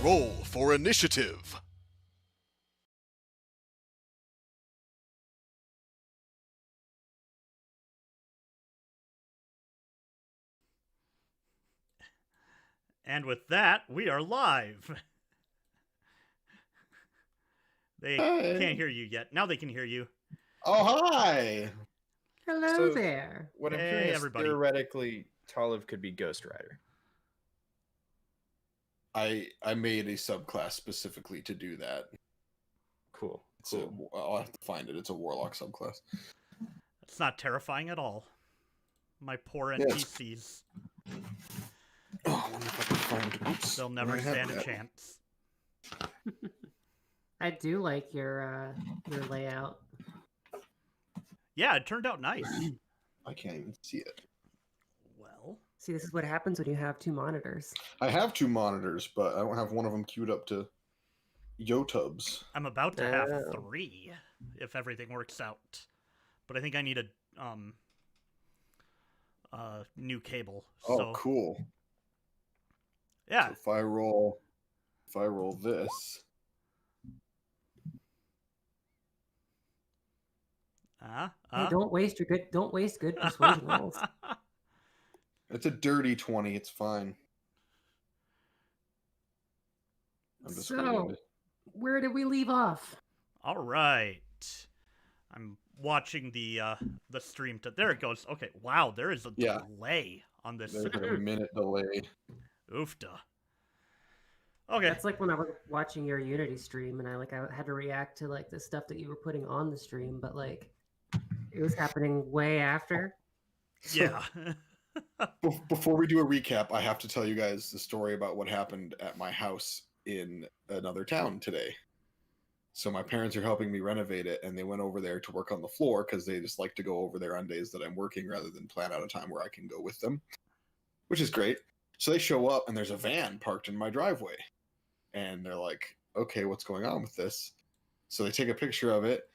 Roll for initiative. And with that, we are live. They can't hear you yet. Now they can hear you. Oh, hi! Hello there. What I'm Hey, hearing is everybody. theoretically Talamh could be Ghost Rider. I made a subclass specifically to do that. Cool. I'll have to find it. It's a warlock subclass. It's not terrifying at all. My poor Yeah, NPCs. Oh, I wonder if I can find it. Oops. They'll never stand a chance. I do like your layout. Yeah, it turned out nice. I can't even see it. Well, See, this is what happens when you have two monitors. I have two monitors, but I don't have one of them queued up to YoTubs. I'm about to have 3 if everything works out. But I think I need a new cable. Oh, So, cool. yeah. So if I roll this, Hey, don't waste good persuasion rolls. it's a dirty 20. It's fine. I'm just waiting. Where did we leave off? All right. I'm watching the stream. There it goes. Okay. Wow, there is a delay on this. There's a minute delay. Oofda. Okay. That's like when I was watching your Unity stream, and I had to react to like the stuff that you were putting on the stream, but like it was happening way after. Yeah. Before we do a recap, I have to tell you guys the story about what happened at my house in another town today. So my parents are helping me renovate it, and they went over there to work on the floor because they just like to go over there on days that I'm working rather than plan out a time where I can go with them, which is great. So they show up, and there's a van parked in my driveway. And they're like, okay, what's going on with this? So they take a picture of it.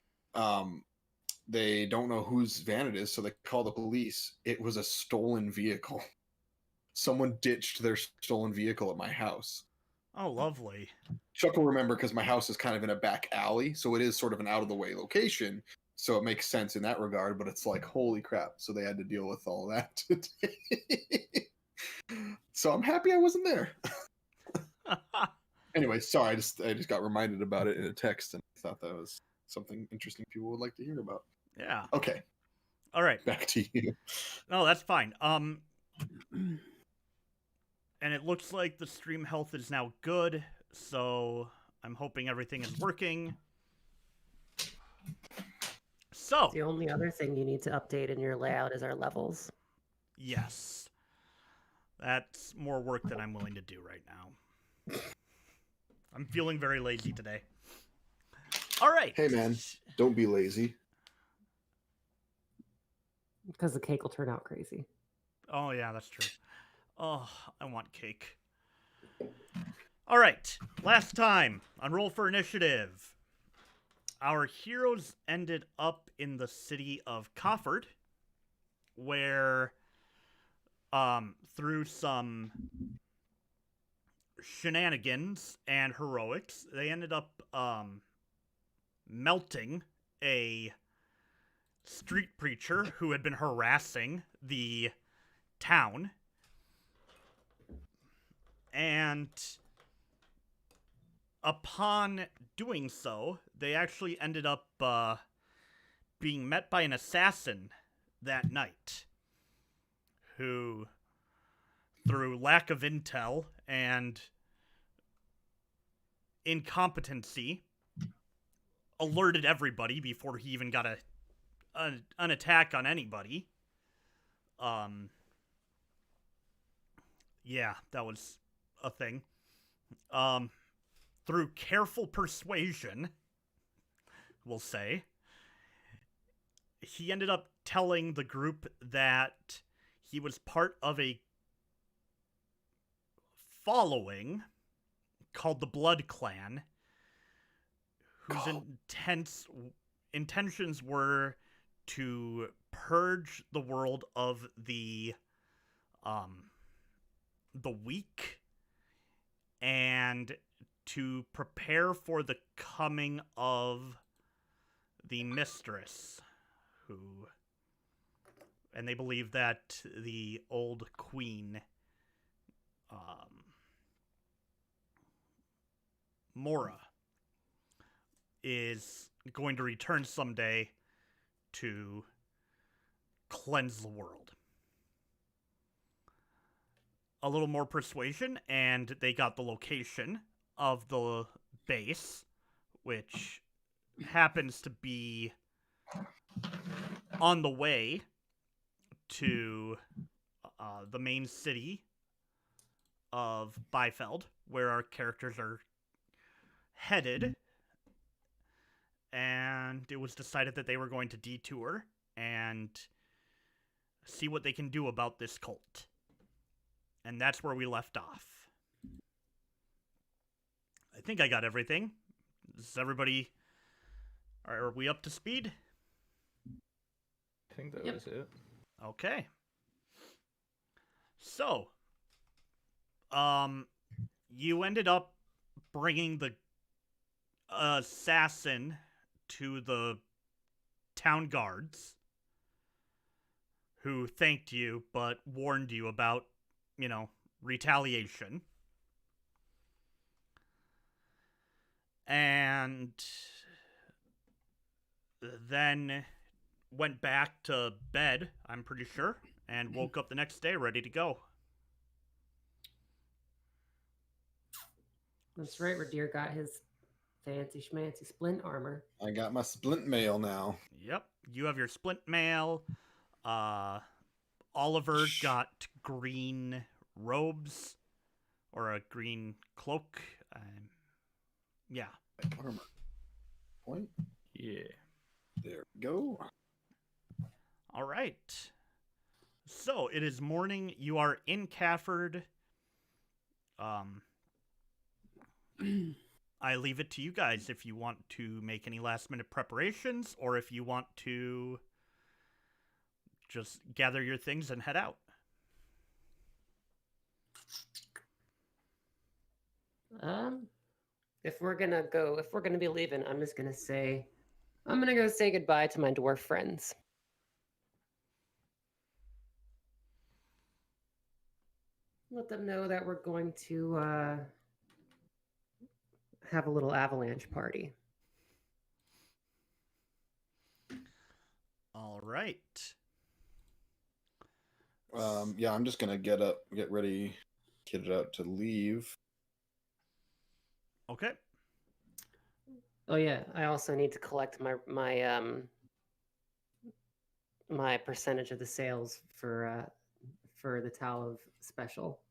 They don't know whose van it is, so they call the police. It was a stolen vehicle. Someone ditched their stolen vehicle at my house. Oh, lovely. Chuck will remember because my house is kind of in a back alley, so it is sort of an out-of-the-way location. So it makes sense in that regard, but it's like, holy crap. So they had to deal with all that today. So I'm happy I wasn't there. Anyway, sorry, I just got reminded about it in a text, and I thought that was something interesting people would like to hear about. Yeah. Okay. All right. Back to you. No, that's fine. And it looks like the stream health is now good, so I'm hoping everything is working. So The only other thing you need to update in your layout is our levels. yes. That's more work than I'm willing to do right now. I'm feeling very lazy today. All right. Hey, man, don't be lazy. Because the cake will turn out crazy. Oh, yeah, that's true. Oh, I want cake. All right. Last time on Roll for Initiative, our heroes ended up in the city of Cofford, where, through some shenanigans and heroics, they ended up melting a street preacher who had been harassing the town, and upon doing so, they actually ended up being met by an assassin that night, who, through lack of intel and incompetency, alerted everybody before he even got an attack on anybody. Yeah, that was a thing. Through careful persuasion, we'll say, he ended up telling the group that he was part of a following called the Blood Clan, whose intentions were to purge the world of the weak and to prepare for the coming of the mistress, and they believe that the old queen, Mora, is going to return someday to cleanse the world. A little more persuasion, and they got the location of the base, which happens to be on the way to the main city of Byfeld, where our characters are headed. And it was decided that they were going to detour and see what they can do about this cult. And that's where we left off. I think I got everything. Is everybody... Are we up to speed? I think that was it. Okay. So, you ended up bringing the assassin to the town guards, who thanked you but warned you about, retaliation. And then went back to bed, I'm pretty sure, and woke up the next day ready to go. That's right, Ridire got his fancy schmancy splint armor. I got my splint mail now. Yep, you have your splint mail. Oliver got green robes, or a green cloak. Yeah. Armor. Point. Yeah. There we go. All right. So it is morning. You are in Cafford. I leave it to you guys if you want to make any last minute preparations, or if you want to just gather your things and head out. If we're gonna be leaving, I'm just gonna say, I'm gonna go say goodbye to my dwarf friends. Let them know that we're going to have a little avalanche party. All right. Yeah, I'm just gonna get ready, get it out to leave. Okay. Oh yeah, I also need to collect my percentage of the sales for the Talamh special.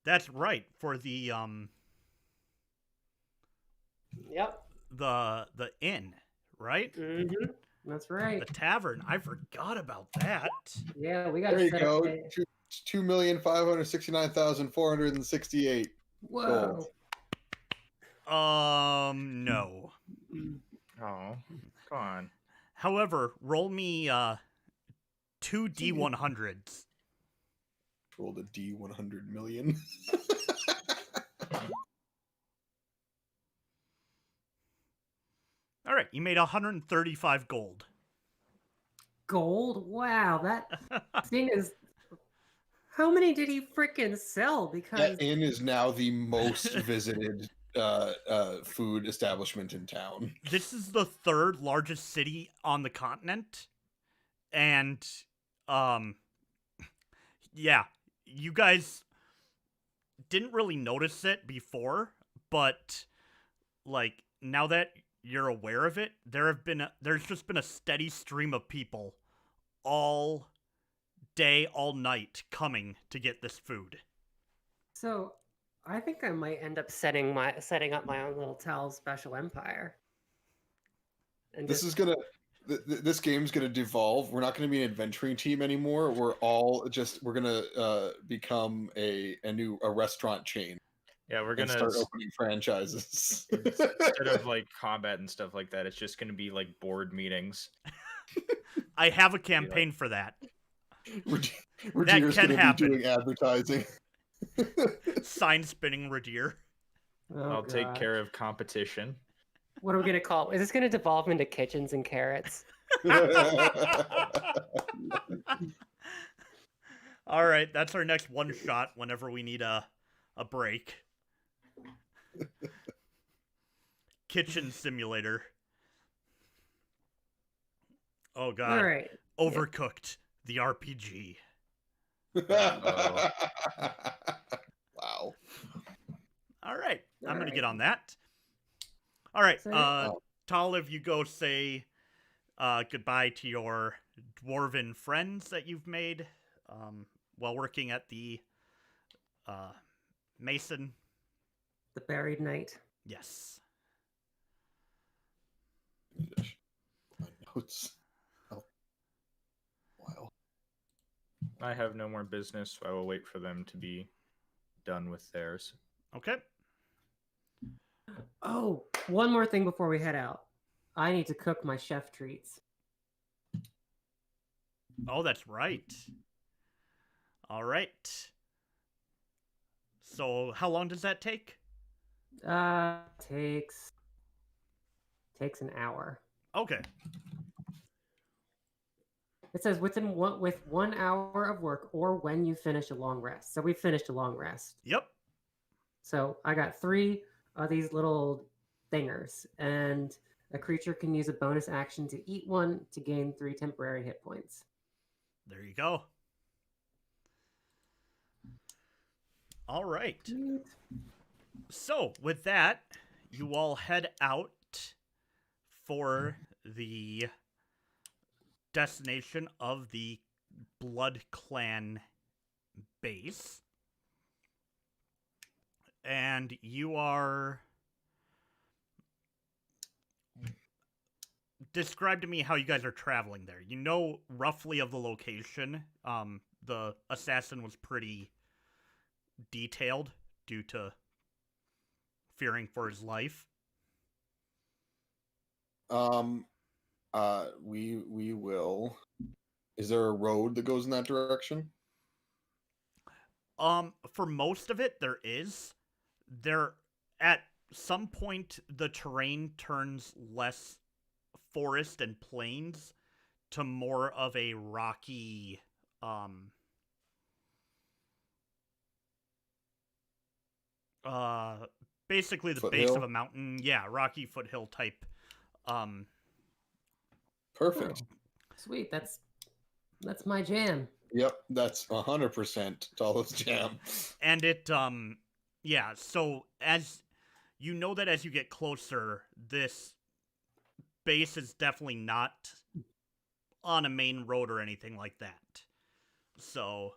That's right. For the Yep. the inn, right? Mm-hmm. That's right. The tavern. I forgot about that. Yeah, we got There to you set go. up a... 2,569,468. Whoa. No. Oh, come on. However, roll me 2 D100s. Rolled a D100 million. All right, you made 135 gold. Gold? Wow, that thing is... How many did he freaking sell? Because That inn is now the most visited food establishment in town. This is the 3rd largest city on the continent. And, yeah, you guys didn't really notice it before, but, like, now that you're aware of it, there's just been a steady stream of people all day, all night coming to get this food. So, I think I might end up setting up my own little Tal special empire. And This game's gonna devolve. We're not gonna be an adventuring team anymore. We're gonna become a restaurant chain. Yeah, we're And gonna start opening franchises. instead of like combat and stuff like that, it's just gonna be like board meetings. I have a campaign for that. Ridire's can going to be happen. doing advertising. Sign spinning Ridire. Oh, I'll take God. care of competition. What are we gonna call? Is this gonna devolve into kitchens and carrots? All right, that's our next one shot whenever we need a break. Kitchen simulator. Oh god. All right. Overcooked, the RPG. Wow. All right, I'm All gonna right. get on that. All right, So- Talamh, you go say goodbye to your dwarven friends that you've made while working at the Mason. The Buried Knight. Yes. My notes. Oh. Wow. I have no more business, so I will wait for them to be done with theirs. Okay. Oh, one more thing before we head out. I need to cook my chef treats. Oh, that's right. All right. So, how long does that take? Takes an hour. Okay. It says with 1 hour of work or when you finish a long rest. So we finished a long rest. Yep. So I got 3 of these little thingers, and a creature can use a bonus action to eat one to gain 3 temporary hit points. There you go. All right. So, with that, you all head out for the destination of the Blood Clan base. And you are... Describe to me how you guys are traveling there. You know roughly of the location. The assassin was pretty detailed due to fearing for his life. We will. Is there a road that goes in that direction? For most of it, there is. There, at some point, the terrain turns less forest and plains to more of a rocky, basically the base of a mountain. Yeah, rocky foothill type. Perfect. Sweet, that's my jam. Yep, that's 100% Talamh's jam. And it, yeah, so as you know that as you get closer, this base is definitely not on a main road or anything like that. So,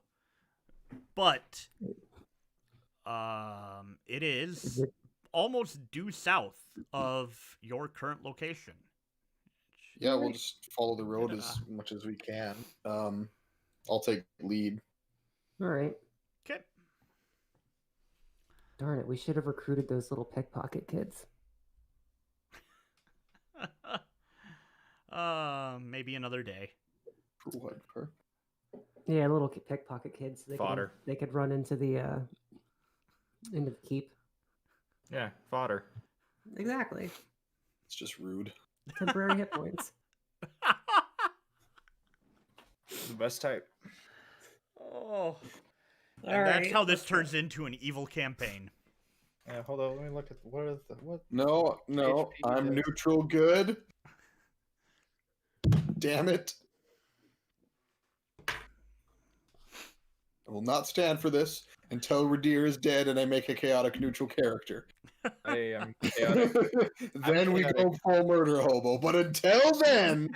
but, it is almost due south of your current location. Yeah, we'll just follow the road as much as we can. I'll take lead. All right. Okay. Darn it, we should have recruited those little pickpocket kids. Maybe another day. For what? For? Yeah, little pickpocket kids. Fodder. They could run into the keep. Yeah, fodder. Exactly. It's just rude. Temporary hit points. The best type. Oh. And that's how this turns into an evil campaign. Yeah, hold on. Let me look at what. No, HP I'm does. neutral good. Damn it. I will not stand for this until Ridire is dead and I make a chaotic neutral character. I am chaotic. Then we go full murder hobo. But until then,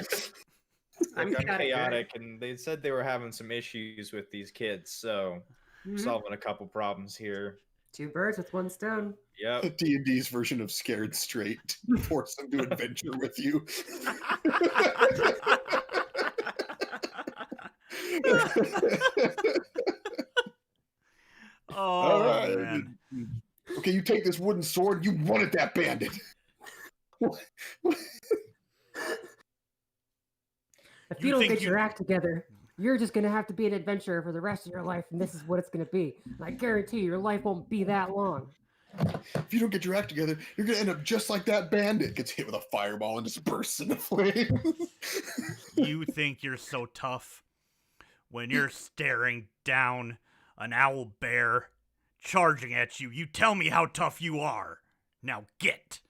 I'm chaotic, chaotic, and they said they were having some issues with these kids, so Mhm. solving a couple problems here. 2 birds with 1 stone. Yep. D&D's version of Scared Straight. Force them to adventure with you. Oh, All right. man. Okay, you take this wooden sword. You wanted that bandit. If you don't think get your act together, You're just gonna have to be an adventurer for the rest of your life, and this is what it's gonna be. And I guarantee you, your life won't be that long. If you don't get your act together, you're gonna end up just like that bandit. Gets hit with a fireball and just bursts into flames. You think you're so tough when you're staring down an owl bear charging at you. You tell me how tough you are. Now get.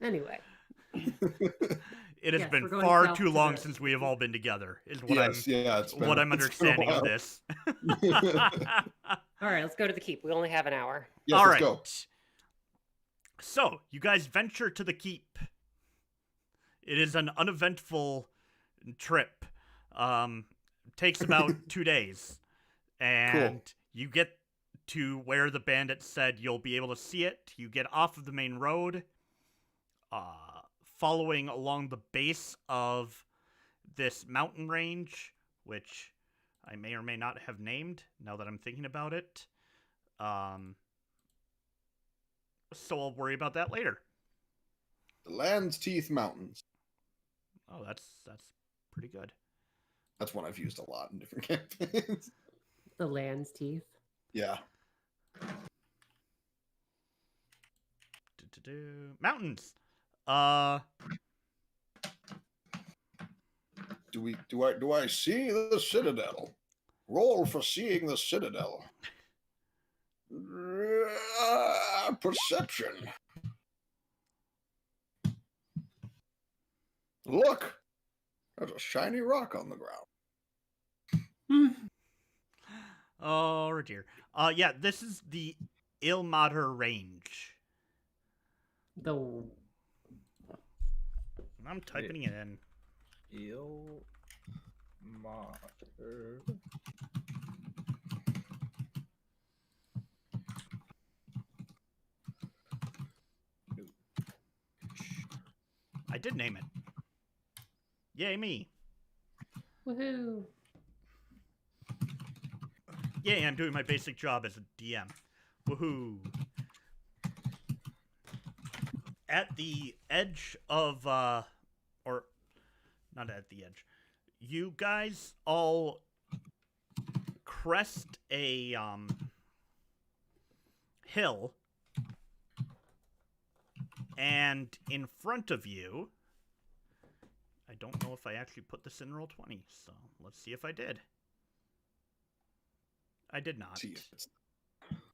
Anyway, It has Yes, been we're going far south too to long the- since we have all been together. Is what yes, yeah, it's been, I'm it's been a understanding of while. this. all right, let's go to the keep. We only have an hour. Yes, All let's right. go. So, you guys venture to the keep. It is an uneventful trip. Takes about 2 days. And you get to where the bandits said you'll be able to see it. You get off of the main road, following along the base of this mountain range, which I may or may not have named now that I'm thinking about it. So I'll worry about that later. The Land's Teeth Mountains. Oh, that's pretty good. That's one I've used a lot in different campaigns. The land's teeth. Yeah. Mountains. Do I see the Citadel? Roll for seeing the Citadel. Perception. Look, there's a shiny rock on the ground. Oh dear. Yeah, this is the Ilmater Range. I'm typing it in. Ilmater. I did name it. Yay me. Woohoo! Yay, I'm doing my basic job as a DM. Woohoo. At the edge of, or not at the edge. You guys all crest a, hill. And in front of you, I don't know if I actually put this in roll 20, so let's see if I did. I did not. See if it's...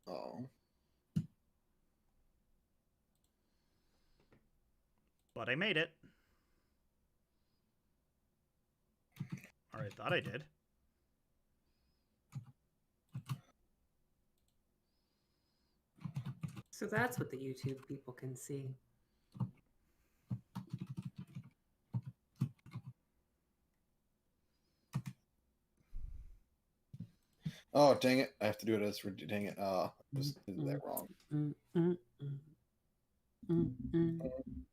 Oh. But I made it. Or I thought I did. So that's what the YouTube people can see. Oh, dang it. I have to do it as... Dang it. I just did that wrong.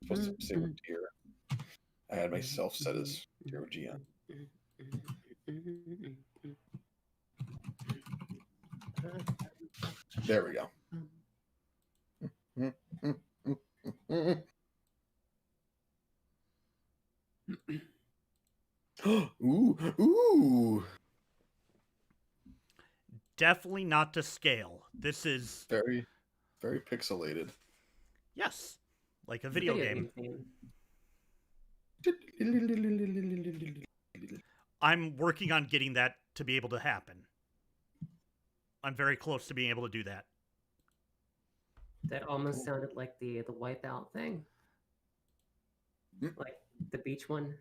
Supposed to say Ridire. I had myself set as ZerohGee on. There we go. Ooh. Definitely not to scale. This is... Very, very pixelated. Yes. Like a video game. I'm working on getting that to be able to happen. I'm very close to being able to do that. That almost sounded like the Wipeout thing. Like the beach one.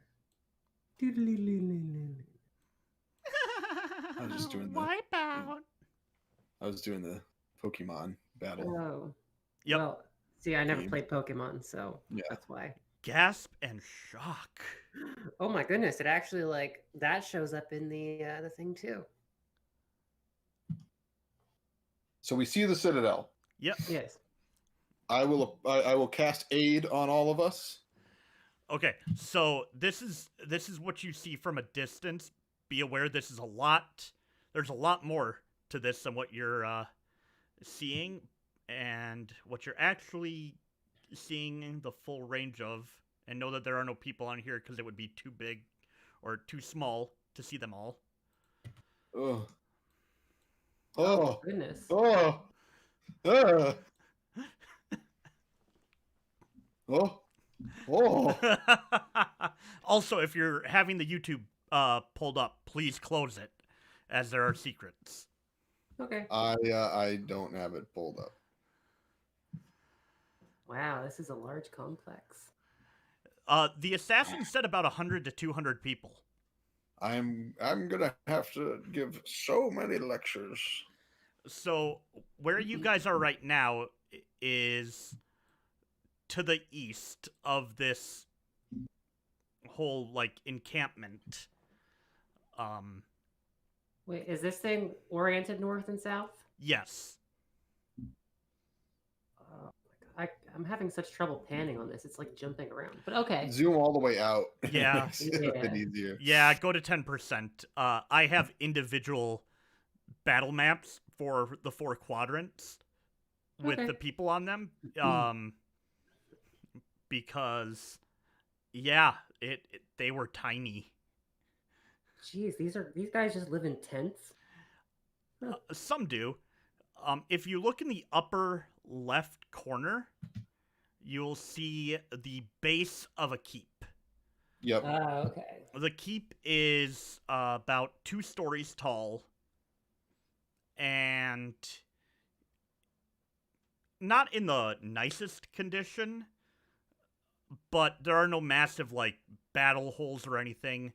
I was just doing the... Wipeout. I was doing the Pokemon battle. Oh. Yep. Well, see, I never Game. played Pokemon, so Yeah. that's why. Gasp and shock. Oh my goodness! It actually that shows up in the thing too. So we see the Citadel. Yep. Yes. I will cast aid on all of us. Okay, so this is what you see from a distance. Be aware this is a lot. There's a lot more to this than what you're seeing, and what you're actually seeing the full range of. And know that there are no people on here because it would be too big or too small to see them all. Oh. Oh, Oh. goodness. Oh. Oh. Oh. Also, if you're having the YouTube pulled up, please close it, as there are secrets. Okay. I don't have it pulled up. Wow, this is a large complex. The assassin said about 100 to 200 people. I'm gonna have to give so many lectures. So where you guys are right now is to the east of this whole like encampment. Wait, is this thing oriented north and south? Yes. Oh my God. I'm having such trouble panning on this. It's like jumping around. But okay. Zoom all the way out. Yeah. Makes it a bit easier. Yeah, go to 10%. I have individual battle maps for the 4 quadrants with Okay. the people on them. Because yeah, they were tiny. Jeez, these guys just live in tents? Some do. If you look in the upper left corner, you'll see the base of a keep. Yep. Okay. The keep is about 2 stories tall and not in the nicest condition, but there are no massive like battle holes or anything.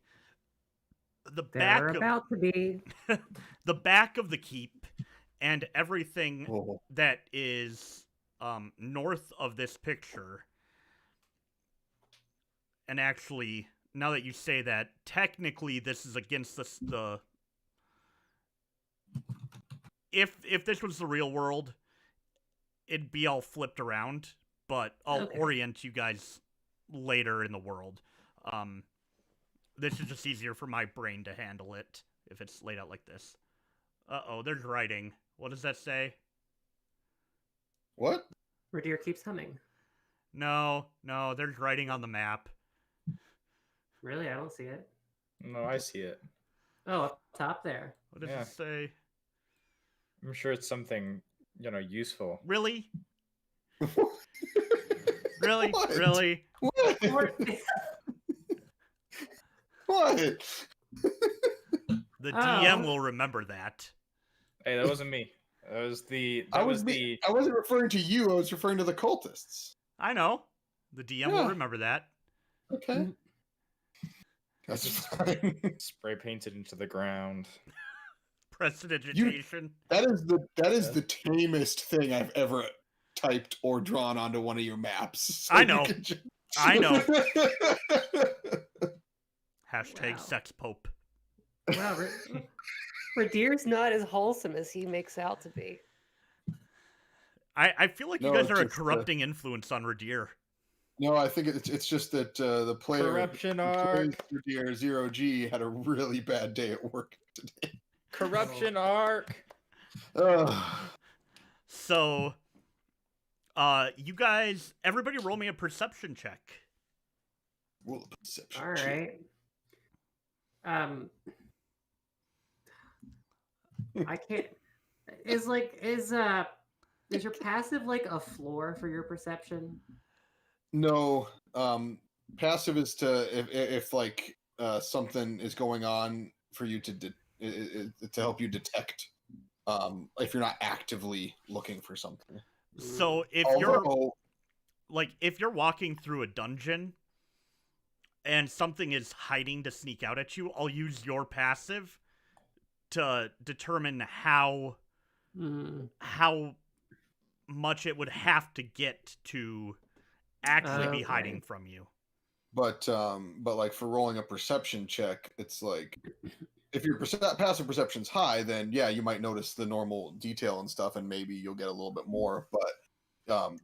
They're about to be. The back of the keep and everything Oh. that is north of this picture. And actually, now that you say that, technically this is against the if this was the real world, it'd be all flipped around, but I'll orient you guys later in the world. This is just easier for my brain to handle it if it's laid out like this. Uh-oh, there's writing. What does that say? What? Ridire keeps humming. No, there's writing on the map. Really? I don't see it. No, I see it. Oh, up top there. What does Yeah. it say? I'm sure it's something, useful. Really? Really? What? Really? What? What? The DM will remember that. Hey, that wasn't me. That was the. I wasn't referring to you. I was referring to the cultists. I know. The DM will remember that. Okay. That's fine. spray painted into the ground. Prestidigitation. That is the tamest thing I've ever typed or drawn onto one of your maps. So I know. I know. Hashtag Wow. sex pope. Wow, Ridire's not as wholesome as he makes out to be. I feel like you No, guys are a just, corrupting influence on Ridire. No, I think it's just that the player Corruption who plays arc. Ridire, ZerohGee had a really bad day at work today. Corruption arc. Ugh. So, you guys, everybody roll me a perception check. Roll a perception All check. right. I can't. Is your passive like a floor for your perception? No, passive is to if like something is going on for you to help you detect if you're not actively looking for something. So if you're walking through a dungeon and something is hiding to sneak out at you, I'll use your passive to determine how much it would have to get to actually be hiding from you. But like for rolling a perception check, it's like if your passive perception's high, then yeah, you might notice the normal detail and stuff, and maybe you'll get a little bit more. But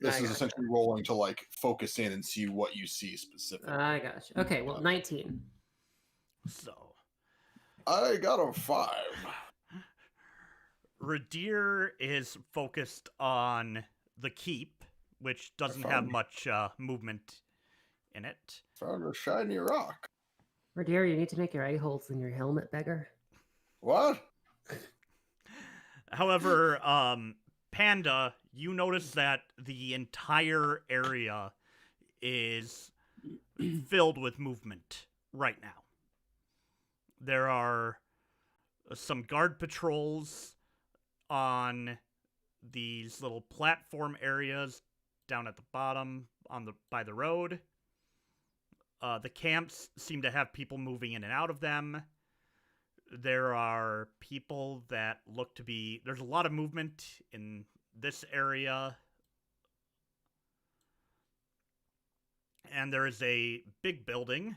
this is essentially rolling to like focus in and see what you see specifically. I gotcha. Okay, well, 19. So I got a 5. Ridire is focused on the keep, which doesn't have much movement in it. Found a shiny rock. Ridire, you need to make your eye holes in your helmet bigger. What? However, Panda, you notice that the entire area is filled with movement right now. There are some guard patrols on these little platform areas down at the bottom by the road. The camps seem to have people moving in and out of them. There are people that look to be... There's a lot of movement in this area. And there is a big building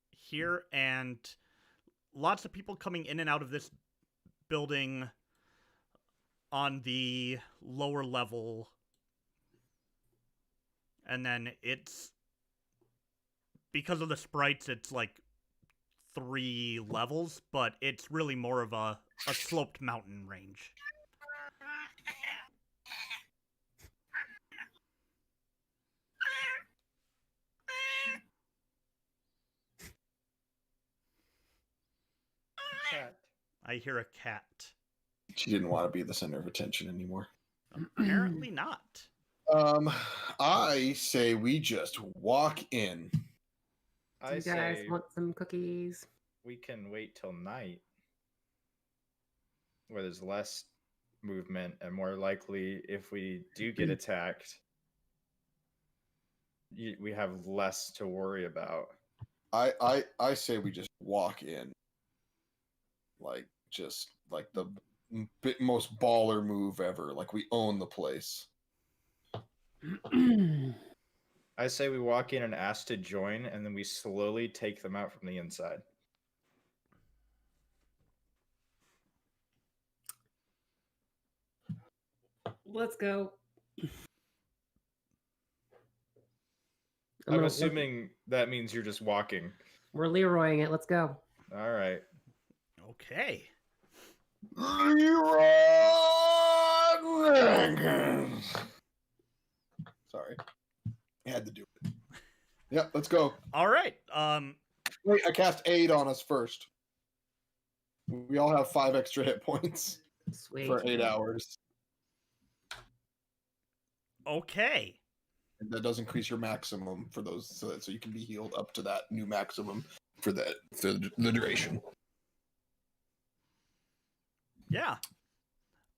here, and lots of people coming in and out of this building on the lower level. And then it's... Because of the sprites, it's like 3 levels, but it's really more of a sloped mountain range. Cat. I hear a cat. She didn't want to be the center of attention anymore. Apparently not. I say we just walk in. Do I you guys say want some cookies? we can wait till night, where there's less movement, and more likely, if we do get attacked, we have less to worry about. I say we just walk in. Like, just like the most baller move ever. Like, we own the place. I say we walk in and ask to join, and then we slowly take them out from the inside. Let's go. I'm assuming that means you're just walking. We're Leroying it. Let's go. All right. Okay. Sorry. I had to do it. Yep, let's go. All right. Wait, I cast aid on us first. We all have 5 extra hit points Sweet. for 8 hours. Okay. And that does increase your maximum for those, so you can be healed up to that new maximum for the duration. Yeah.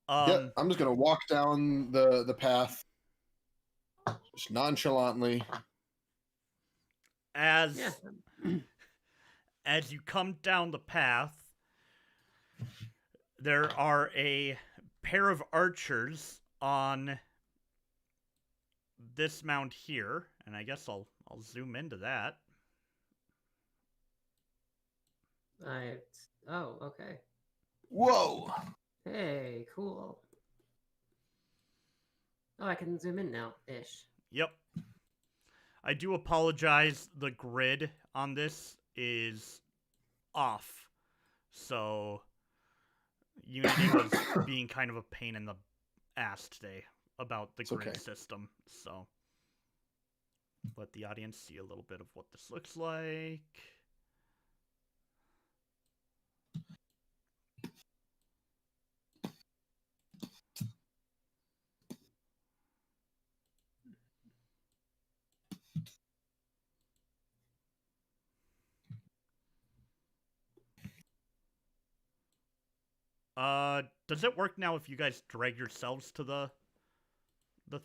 Yep, I'm just gonna walk down the path, just nonchalantly. As Yeah. as you come down the path, there are a pair of archers on this mound here, and I guess I'll zoom into that. Oh, okay. Whoa! Hey, cool. Oh, I can zoom in now, ish. Yep. I do apologize, the grid on this is off. So Unity was being kind of a pain in the ass today about the grid okay. system. So let the audience see a little bit of what this looks like. Does it work now if you guys drag yourselves to the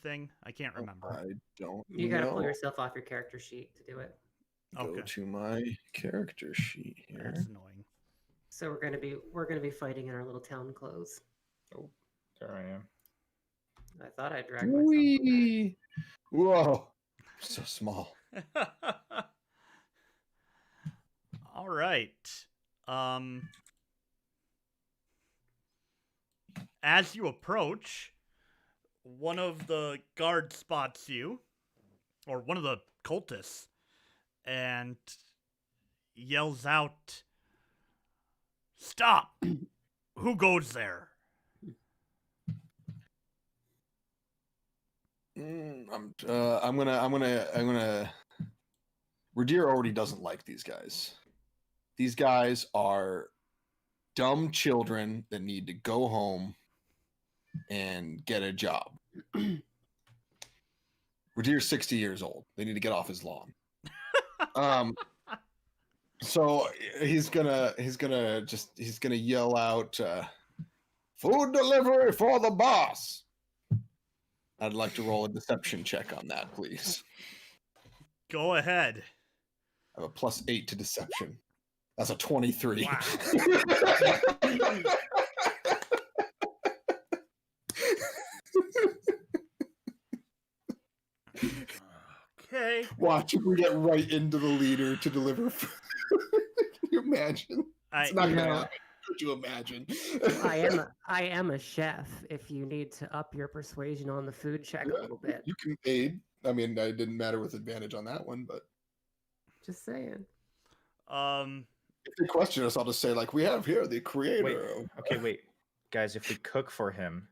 thing? I can't remember. I don't You gotta know. pull yourself off your character sheet to do it. Go Okay. to my character sheet here. That's annoying. So we're gonna be fighting in our little town clothes. Oh, there I am. I thought I dragged myself. Whee! Whoa! So small. All right. As you approach, one of the guards spots you, or one of the cultists, and yells out, "Stop! Who goes there?" I'm gonna. Ridire already doesn't like these guys. These guys are dumb children that need to go home and get a job. Ridire's 60 years old. They need to get off his lawn. So he's gonna yell out, "Food delivery for the boss." I'd like to roll a deception check on that, please. Go ahead. I have a +8 to deception. That's a 23. Wow. Okay. Watch if we get right into the leader to deliver food. Can you imagine? It's not gonna happen. Could you imagine? I am a chef. If you need to up your persuasion on the food check a little bit, You can aid. I mean, I didn't matter with advantage on that one, but just saying. if they question us, I'll just say, like, we have here the creator. Wait. Guys, if we cook for him,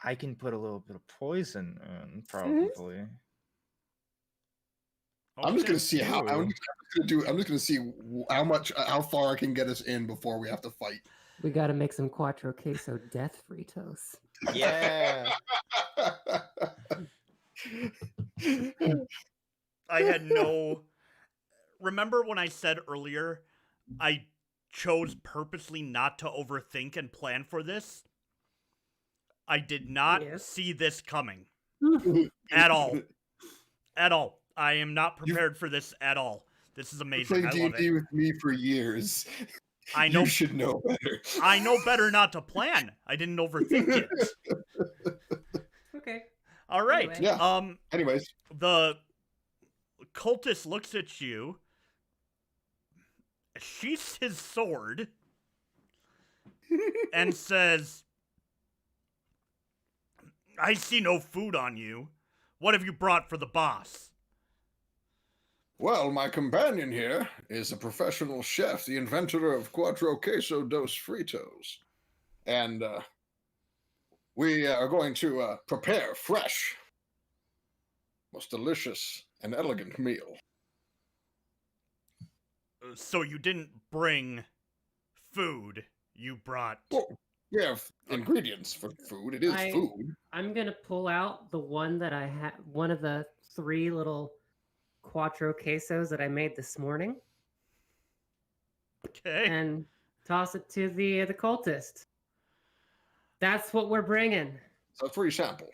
I can put a little bit of poison in, probably. I'm just gonna see how. Ooh. I'm just gonna see how far I can get us in before we have to fight. We got to make some Quattro Queso death Fritos. Yeah. I had no. Remember when I said earlier I chose purposely not to overthink and plan for this? I did not see this coming. At all. At all. I am not prepared for this at all. This is amazing. Played I love D&D it. with me for years. I know. You should know better. I know better not to plan. I didn't overthink it. Okay. All right. Anyway. Yeah. Anyways, The cultist looks at you, sheaths his sword, and says, "I see no food on you. What have you brought for the boss?" well, my companion here is a professional chef, the inventor of Quattro Queso dos Fritos, and we are going to prepare fresh, most delicious and elegant meal. So you didn't bring food. You brought... Well, we have ingredients for food. It is food. I'm gonna pull out the one that I had, one of the 3 little Quattro Quesos that I made this morning, Okay. and toss it to the cultist. That's what we're bringing. It's a free sample.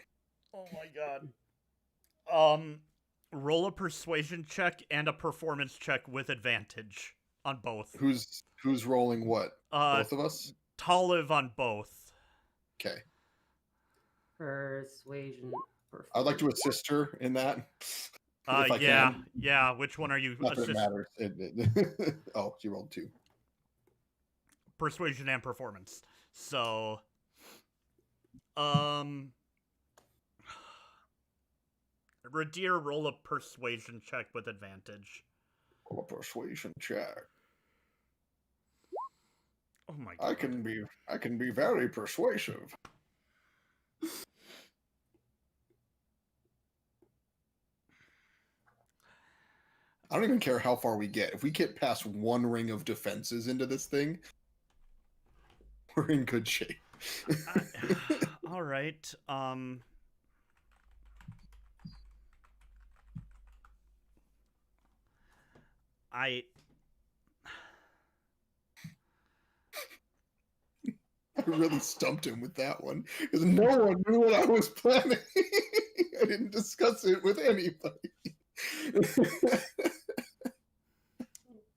Oh my god. Roll a persuasion check and a performance check with advantage on both. Who's rolling what? Both of us? Talamh on both. Okay. Persuasion. I'd like to assist her in that. If I can. Yeah. Which one are you? Not that it matters. Oh, she rolled 2. Persuasion and performance. So, Ridire, roll a persuasion check with advantage. Roll a persuasion check. Oh my god. I can be very persuasive. I don't even care how far we get. If we get past 1 ring of defenses into this thing, we're in good shape. All right. I really stumped him with that one because no one knew what I was planning. I didn't discuss it with anybody.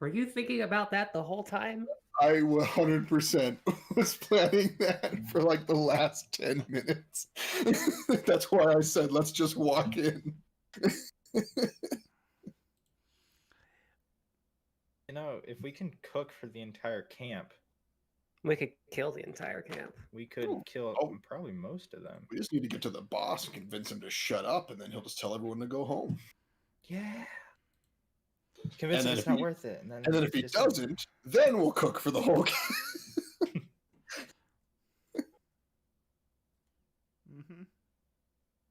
Were you thinking about that the whole time? I 100% was planning that for like the last 10 minutes. That's why I said, let's just walk in. You know, if we can cook for the entire camp, We could kill the entire camp. we could kill probably most of them. We just need to get to the boss and convince him to shut up, and then he'll just tell everyone to go home. Yeah. Convince him then it's if not he- worth it. And And then if he just- doesn't, then we'll cook for the whole camp. Mhm.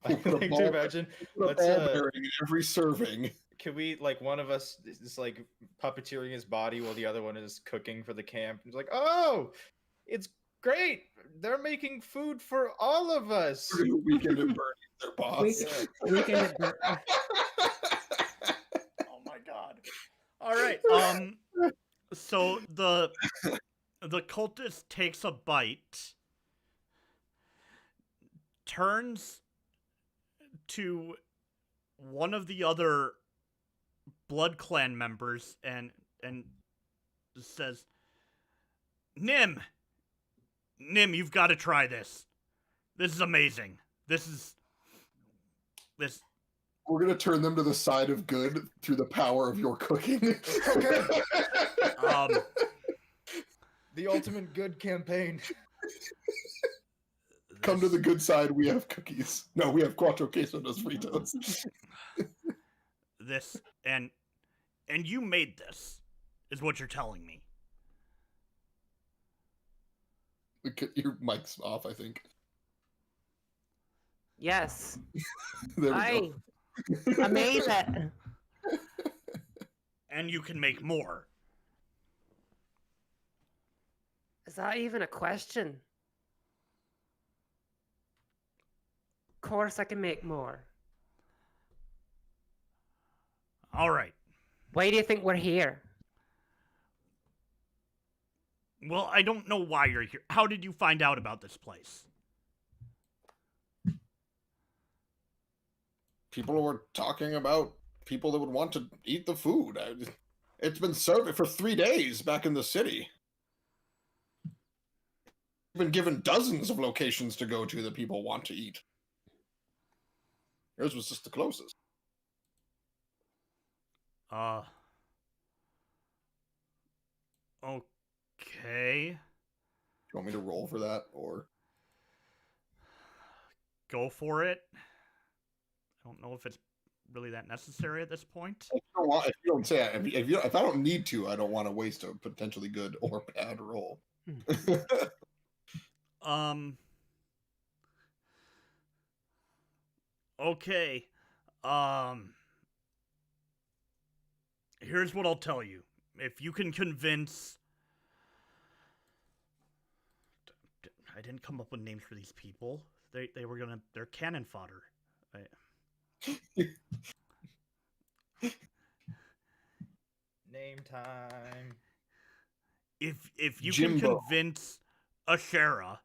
I Put a like ball- to imagine. Put a Let's, ball bearing in every serving. can we like one of us is like puppeteering his body while the other one is cooking for the camp? He's like, oh, it's great. They're making food for all of us. We're gonna weekend at Bernie's, their boss. Weekend at Oh my god. All right. So the cultist takes a bite, turns to one of the other Blood Clan members and says, Nim, you've got to try this. This is amazing. This. We're gonna turn them to the side of good through the power of your cooking. Okay. Um, The ultimate good campaign. Come to the good side. We have cookies. No, we have cuatro queso dos fritos. this and you made this, is what you're telling me. Your mic's off, I think. Yes, There we I go. made it. And you can make more. Is that even a question? Of course I can make more. All right. Why do you think we're here? Well, I don't know why you're here. How did you find out about this place? People were talking about people that would want to eat the food. It's been served for 3 days back in the city. We've been given dozens of locations to go to that people want to eat. Yours was just the closest. Okay. You want me to roll for that, or Go for it. I don't know if it's really that necessary at this point. if you don't say it, if I don't need to, I don't want to waste a potentially good or bad roll. Okay. Here's what I'll tell you. If you can convince... I didn't come up with names for these people. They were gonna... They're cannon fodder. Name time. If you Jimbo. can convince Ashera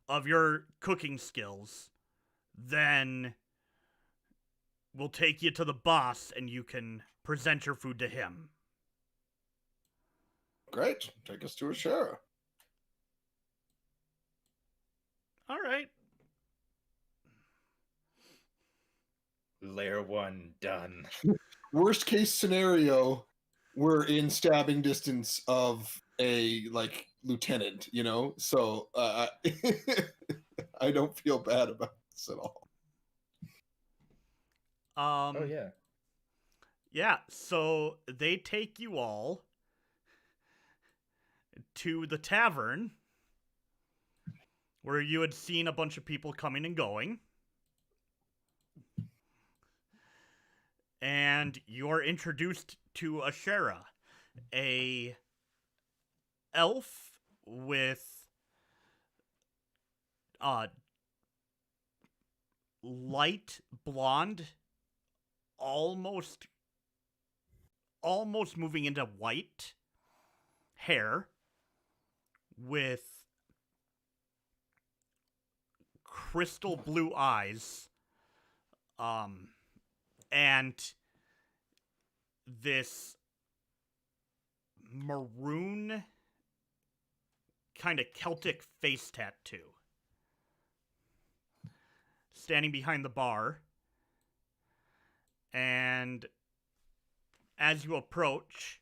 of your cooking skills, then we'll take you to the boss and you can present your food to him. Great, take us to a sheriff. All right. Layer 1 done. Worst case scenario, we're in stabbing distance of a lieutenant, so I don't feel bad about this at all. Oh yeah. Yeah, so they take you all to the tavern where you had seen a bunch of people coming and going. And you're introduced to Ashera, a elf with light blonde, almost moving into white hair, with crystal blue eyes, and this maroon kind of Celtic face tattoo. Standing behind the bar, and as you approach,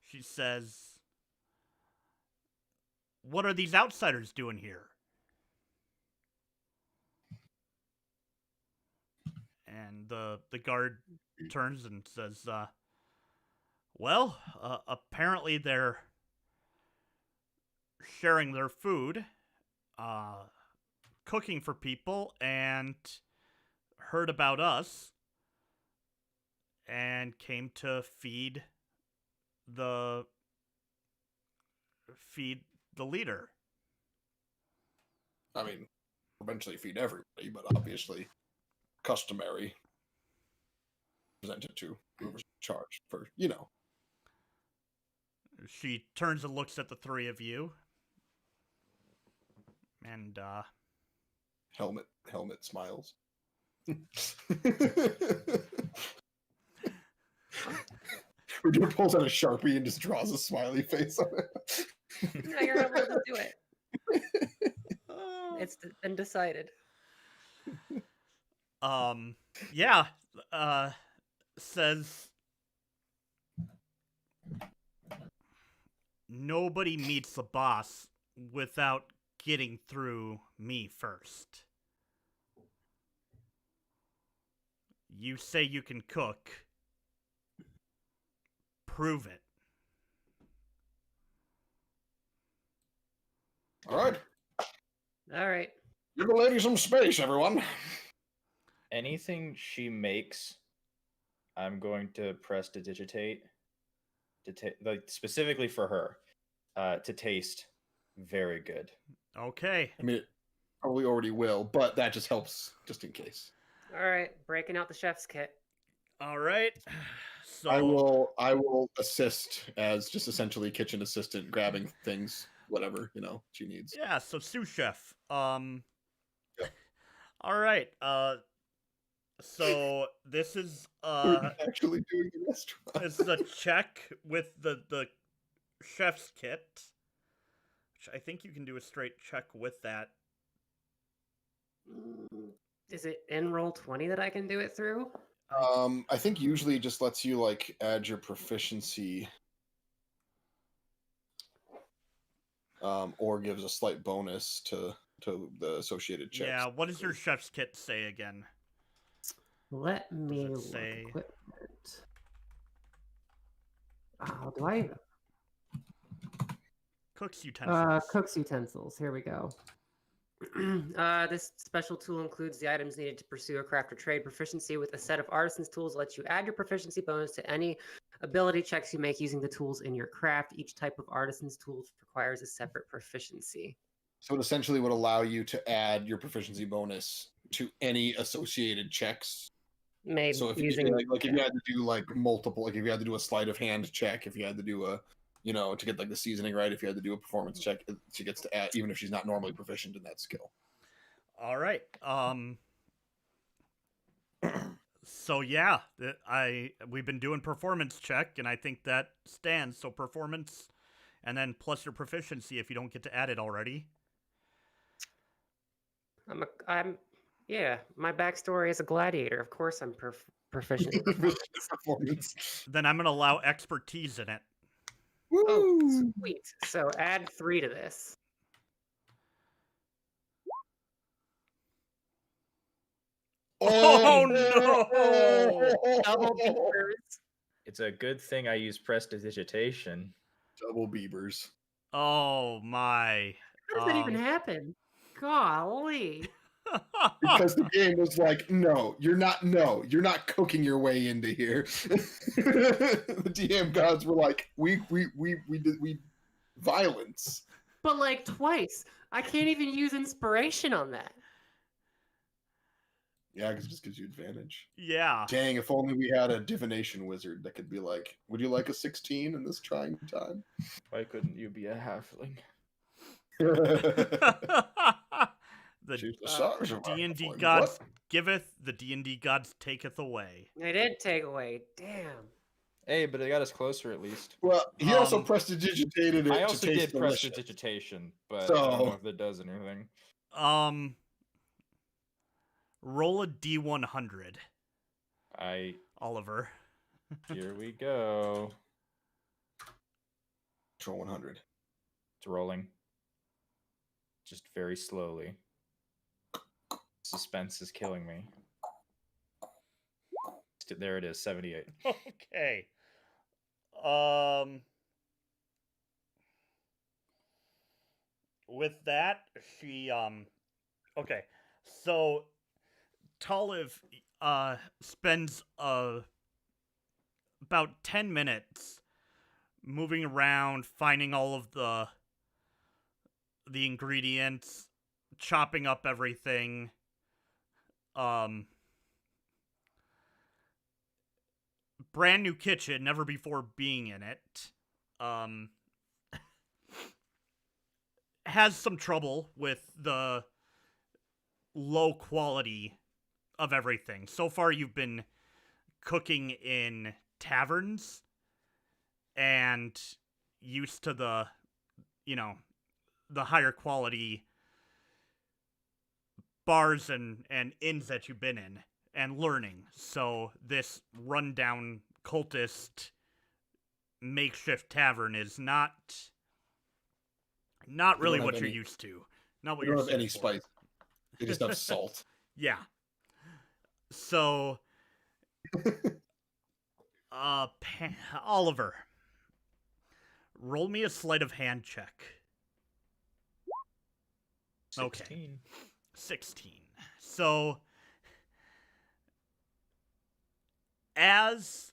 she says, "What are these outsiders doing here?" And the guard turns and says, well, apparently they're sharing their food, cooking for people, and heard about us, and came to feed the leader. I mean, eventually feed everybody, but obviously customary. Presented to whoever's in charge for, She turns and looks at the three of you. And, Helmet smiles. Ridire pulls out a Sharpie and just draws a smiley face on it. Now you're able to do it. It's been decided. Yeah, says nobody meets the boss without getting through me first. You say you can cook. Prove it. All right. All right. Give the lady some space, everyone. Anything she makes, I'm going to press to digitate, like specifically for her, to taste very good. Okay. I mean, it probably already will, but that just helps just in case. All right. Breaking out the chef's kit. All right. So I will assist as just essentially kitchen assistant, grabbing things, whatever, she needs. Yeah, so sous chef. Yeah. All right. So this is Actually doing the restaurant. this is a check with the chef's kit. Which I think you can do a straight check with that. Is it in roll 20 that I can do it through? I think usually it just lets you add your proficiency, or gives a slight bonus to the associated checks. Yeah, what does your chef's kit say again? Let me it look. say- Equipment. Oh, do I? Cook's utensils. Cook's utensils. Here we go. This special tool includes the items needed to pursue a craft or trade. Proficiency with a set of artisan's tools lets you add your proficiency bonus to any ability checks you make using the tools in your craft. Each type of artisan's tools requires a separate proficiency. So it essentially would allow you to add your proficiency bonus to any associated checks. Made So if using you, if you had to do multiple, if you had to do a sleight of hand check, if you had to do a to get the seasoning right, if you had to do a performance check, she gets to add, even if she's not normally proficient in that skill. All right. So yeah, we've been doing performance check, and I think that stands. So performance, and then plus your proficiency if you don't get to add it already. Yeah, my backstory is a gladiator. Of course I'm proficient in Performance. Then I'm gonna allow expertise in it. Oh, sweet. So add 3 to this. Oh no! Double beavers. It's a good thing I use prestidigitation. Double beavers. Oh my! How does that even happen? Golly. Because the game was like, no, you're not cooking your way into here. The DM gods were like, we violence. But twice. I can't even use inspiration on that. Yeah, because it just gives you advantage. Yeah. Dang, if only we had a divination wizard that could be like, would you like a 16 in this trying time? Why couldn't you be a halfling? The stars are D&D like, gods what? giveth, the D&D gods taketh away. They did take away. Damn. Hey, but it got us closer at least. Well, he also prestidigitated it I to also taste did delicious. prestidigitation, but I don't know if that does anything. Roll a D100. Oliver. Here we go. Roll 100. It's rolling. Just very slowly. Suspense is killing me. There it is, 78. Okay. With that, she okay. So Talamh spends a about 10 minutes moving around, finding all of the ingredients, chopping up everything. Brand new kitchen, never before being in it. Has some trouble with the low quality of everything. So far, you've been cooking in taverns and used to the, the higher quality bars and inns that you've been in and learning. So this rundown cultist makeshift tavern is not really what you're used to. Not what You you're don't have any used for. spice. They just have salt. Yeah. So, Oliver, roll me a sleight of hand check. 16. Okay. 16. So, as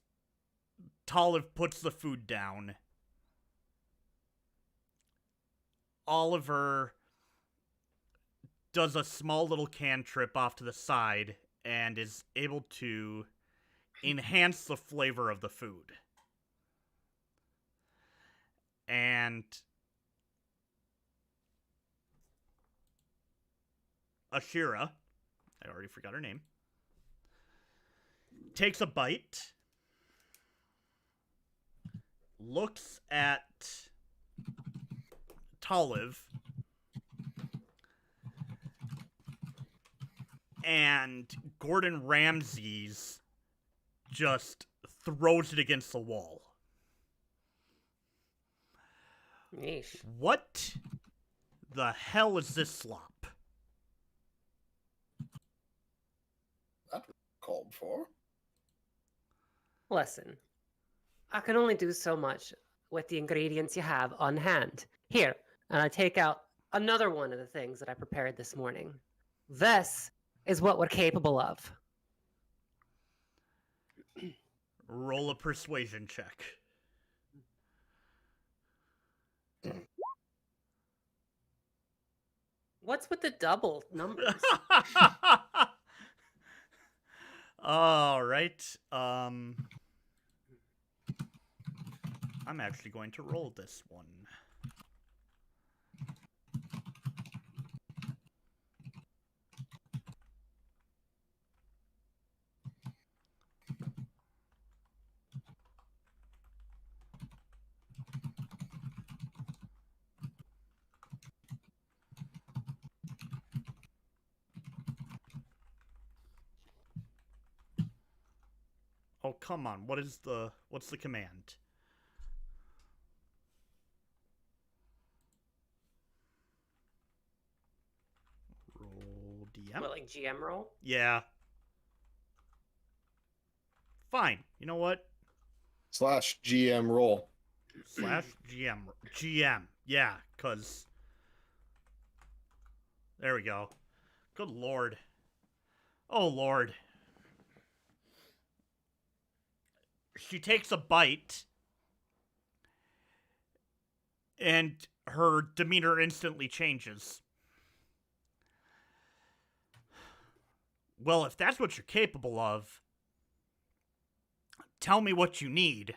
Talamh puts the food down, Oliver does a small little cantrip off to the side and is able to enhance the flavor of the food. And Ashira, I already forgot her name, takes a bite, looks at Talamh, and Gordon Ramsay's just throws it against the wall. Yeesh. What the hell is this slop? That's called for. Listen, I can only do so much with the ingredients you have on hand. Here, and I take out another one of the things that I prepared this morning. This is what we're capable of. Roll a persuasion check. What's with the double numbers? All right. I'm actually going to roll this one. Oh, come on. What's the command? Roll DM? What, like GM roll? Yeah. Fine. You know what? /GM roll. /GM. GM. Yeah, because... There we go. Good lord. Oh, lord. She takes a bite, and her demeanor instantly changes. Well, if that's what you're capable of, tell me what you need,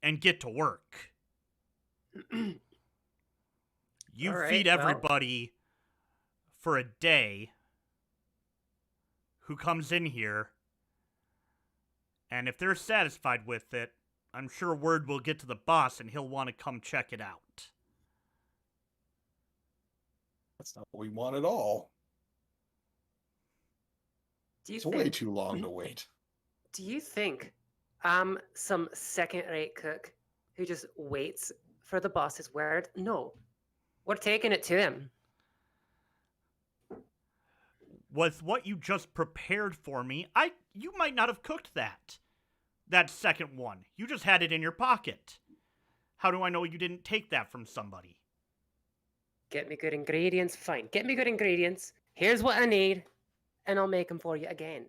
and get to work. You All right, feed well. everybody for a day who comes in here, and if they're satisfied with it, I'm sure word will get to the boss and he'll want to come check it out. That's not what we want at all. Do you It's think, way too long to wait. Do you think I'm some second-rate cook who just waits for the boss's word? No. We're taking it to him. With what you just prepared for me, you might not have cooked that second one. You just had it in your pocket. How do I know you didn't take that from somebody? Get me good ingredients? Fine. Get me good ingredients. Here's what I need, and I'll make them for you again.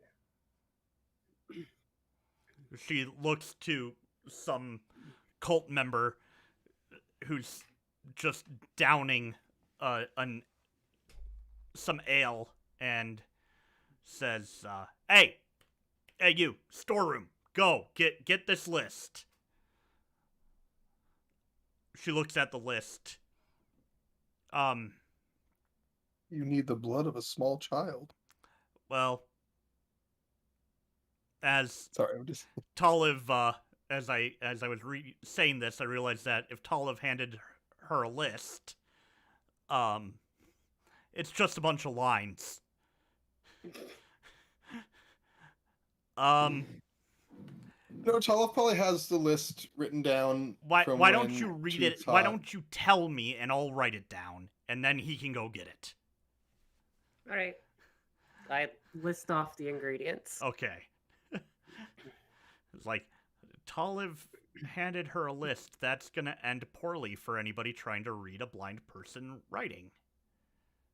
She looks to some cult member who's just downing some ale and says, hey, you, storeroom, go, get this list. She looks at the list. You need the blood of a small child. Well, as Sorry, I'm just... Talamh, as I was saying this, I realized that if Talamh handed her a list, it's just a bunch of lines. No, Talamh probably has the list written down. Why from don't when you read she it? was Why taught. don't you tell me and I'll write it down, and then he can go get it. All right. I list off the ingredients. Okay. It's like, Talamh handed her a list. That's gonna end poorly for anybody trying to read a blind person writing.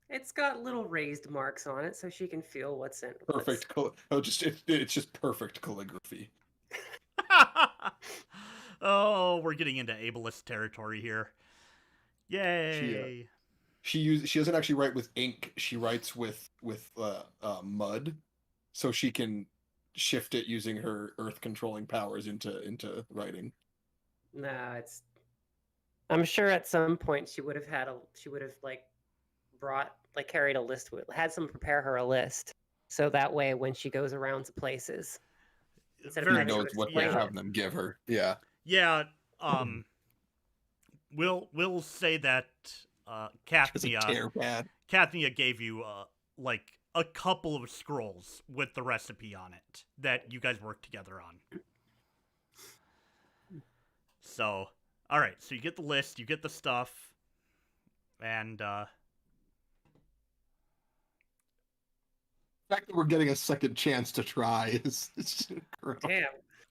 It's got little raised marks on it, so she can feel what's in. Perfect. It's just perfect calligraphy. Oh, we're getting into ableist territory here. Yay! She doesn't actually write with ink. She writes with mud, so she can shift it using her earth controlling powers into writing. No, it's. I'm sure at some point she would have carried a list with, had someone prepare her a list, so that way when she goes around to places, instead of Who having to knows what they explain have it. them give her? Yeah. Yeah. We'll say that Kathnia gave you like a couple of scrolls with the recipe on it that you guys worked together on. So, all right. So you get the list, you get the stuff, and The fact that we're getting a second chance to try is just incredible. Damn,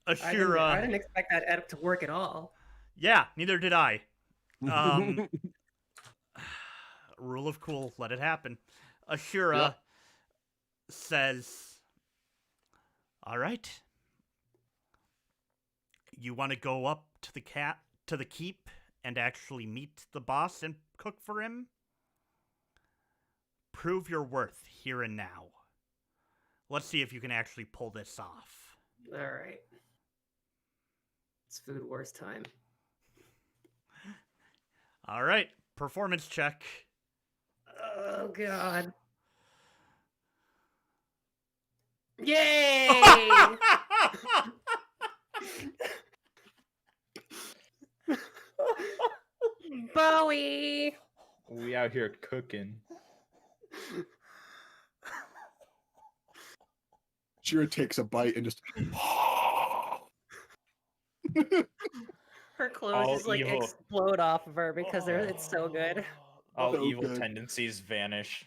Ashura. I didn't expect that edit to work at all. Yeah, neither did I. Rule of cool, let it happen. Ashura says, all right. You want to go up to the keep and actually meet the boss and cook for him? Prove your worth here and now. Let's see if you can actually pull this off. All right. It's Food Wars time. All right, performance check. Oh, God. Yay! Bowie! We out here cooking. Shira takes a bite and just. Her clothes All just like evil. explode off of her because it's so good. All So evil good. tendencies vanish.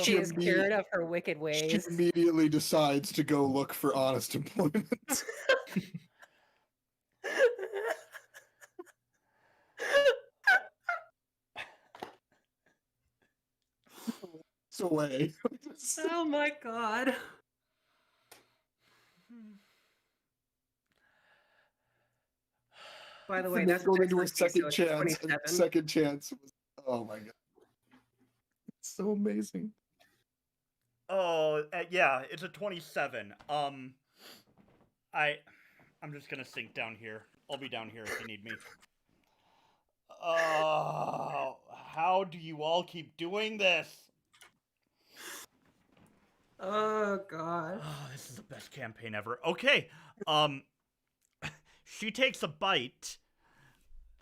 She is cured of her wicked She ways. immediately decides to go look for honest employment. It's away. Oh my god. By the way, And then that's going next into her week, so second it's chance. 27. Second chance. Oh my god. It's so amazing. Oh, yeah, it's a 27. I'm just gonna sink down here. I'll be down here if you need me. Oh, how do you all keep doing this? Oh god. Oh, this is the best campaign ever. Okay, she takes a bite,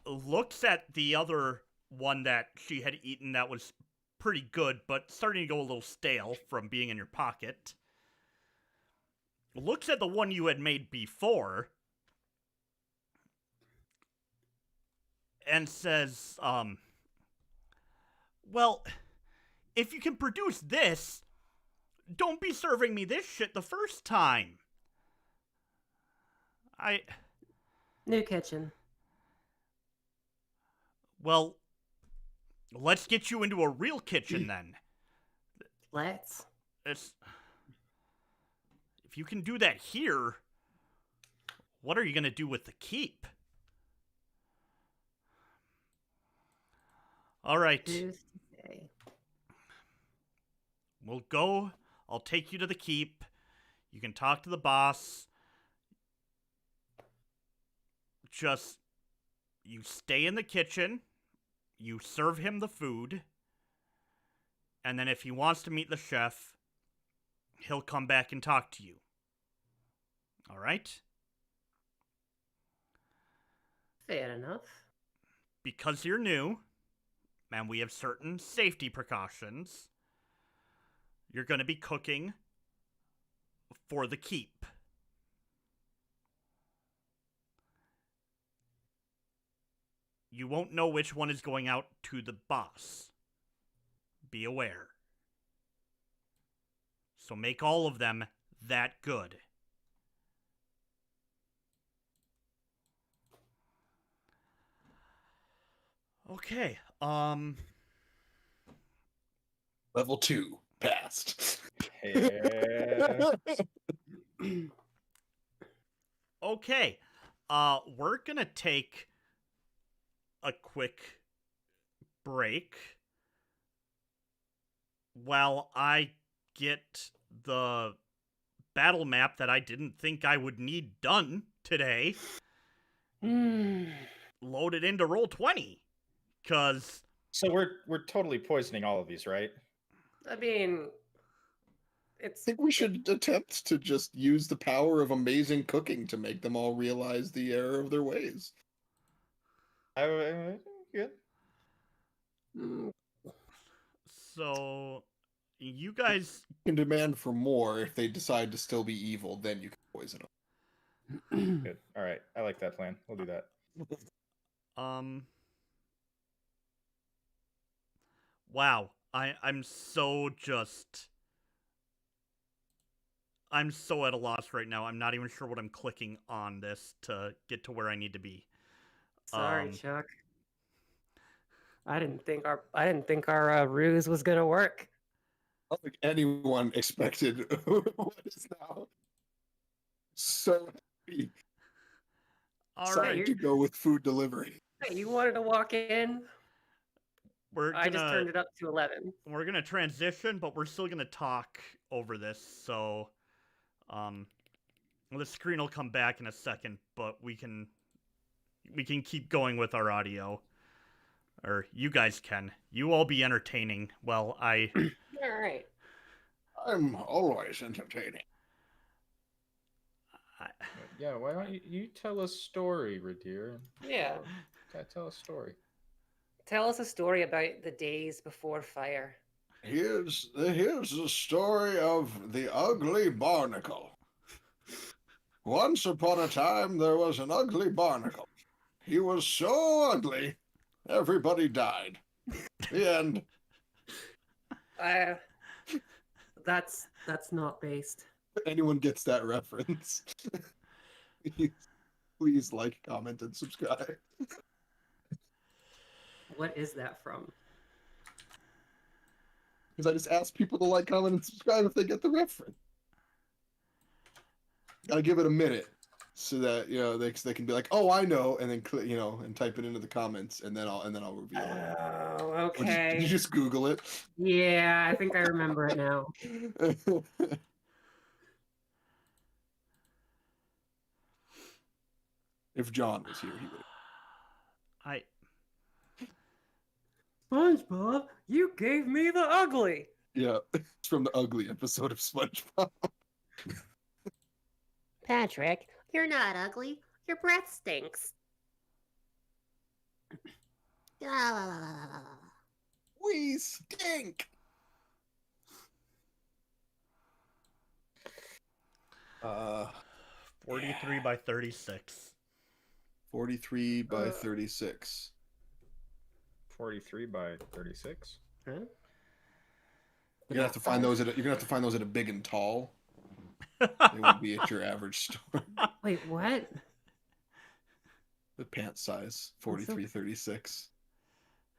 looks at the other one that she had eaten that was pretty good, but starting to go a little stale from being in your pocket. Looks at the one you had made before, and says, well, if you can produce this, don't be serving me this shit the first time. New kitchen. Well, let's get you into a real kitchen then. Let's. If you can do that here, what are you going to do with the keep? All right. Who's to say? We'll go. I'll take you to the keep. You can talk to the boss. Just, you stay in the kitchen. You serve him the food. And then if he wants to meet the chef, he'll come back and talk to you. All right? Fair enough. Because you're new, and we have certain safety precautions, you're going to be cooking for the keep. You won't know which one is going out to the boss. Be aware. So make all of them that good. Okay, Level 2 passed. Yeah. okay. We're gonna take a quick break while I get the battle map that I didn't think I would need done today loaded into Roll20. Cause So we're totally poisoning all of these, right? I mean, I it's think we should attempt to just use the power of amazing cooking to make them all realize the error of their ways. Good. so you guys You can demand for more if they decide to still be evil, then you can poison them. Good. All right. I like that plan. We'll do that. wow. I'm so at a loss right now. I'm not even sure what I'm clicking on this to get to where I need to be. sorry, Um, Chuck. I didn't think our ruse was gonna work. I don't think anyone expected what is now so happy All decided right, to go with food delivery. Hey, you wanted to walk in? I just turned it up to 11. we're gonna transition, but we're still gonna talk over this. So, the screen will come back in a second, but we can keep going with our audio, or you guys can. You all be entertaining. Well, All right. I'm always entertaining. Yeah. Why don't you tell a story, Ridire? Yeah. Tell a story. Tell us a story about the days before fire. Here's the story of the ugly barnacle. Once upon a time, there was an ugly barnacle. He was so ugly, everybody died. The end. That's not based. If anyone gets that reference, please like, comment, and subscribe. What is that from? Because I just ask people to like, comment, and subscribe if they get the reference. Gotta give it a minute so that they can be like, oh, I know, and then click, and type it into the comments, and then I'll reveal it. Oh, Or okay. did you just Google it? Yeah, I think I remember it now. If John was here, he would. SpongeBob, you gave me the ugly. Yeah, it's from the ugly episode of SpongeBob. Patrick, you're not ugly. Your breath stinks. We stink. 43 by 36. 43 by 36. 43 by 36. Huh? You're gonna have to find those at a big and tall. They won't be at your average store. Wait, what? The pant size 43, 36.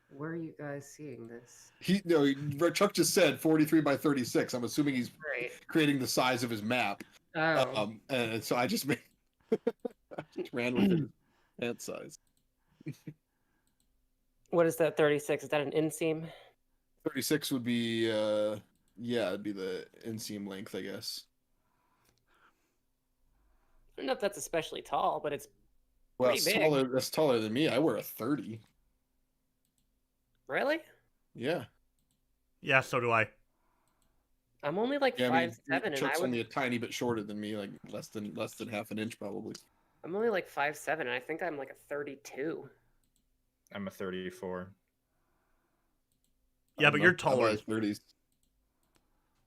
Where are you guys seeing this? Chuck just said 43 by 36. I'm assuming he's Right. creating the size of his map. Oh. And so I just made. Just ran with it. Pant size. What is that? 36? Is that an inseam? 36 would be, yeah, it'd be the inseam length, I guess. I don't know if that's especially tall, but it's Well, pretty it's big. taller. That's taller than me. I wear a 30. Really? Yeah. Yeah, so do I. I'm only like Yeah, I mean, 5'7", and Chuck's I would. only a tiny bit shorter than me, like less than half an inch, probably. I'm only like 5'7", and I think I'm like a 32. I'm a 34. Yeah, but you're I'm taller. high 30s.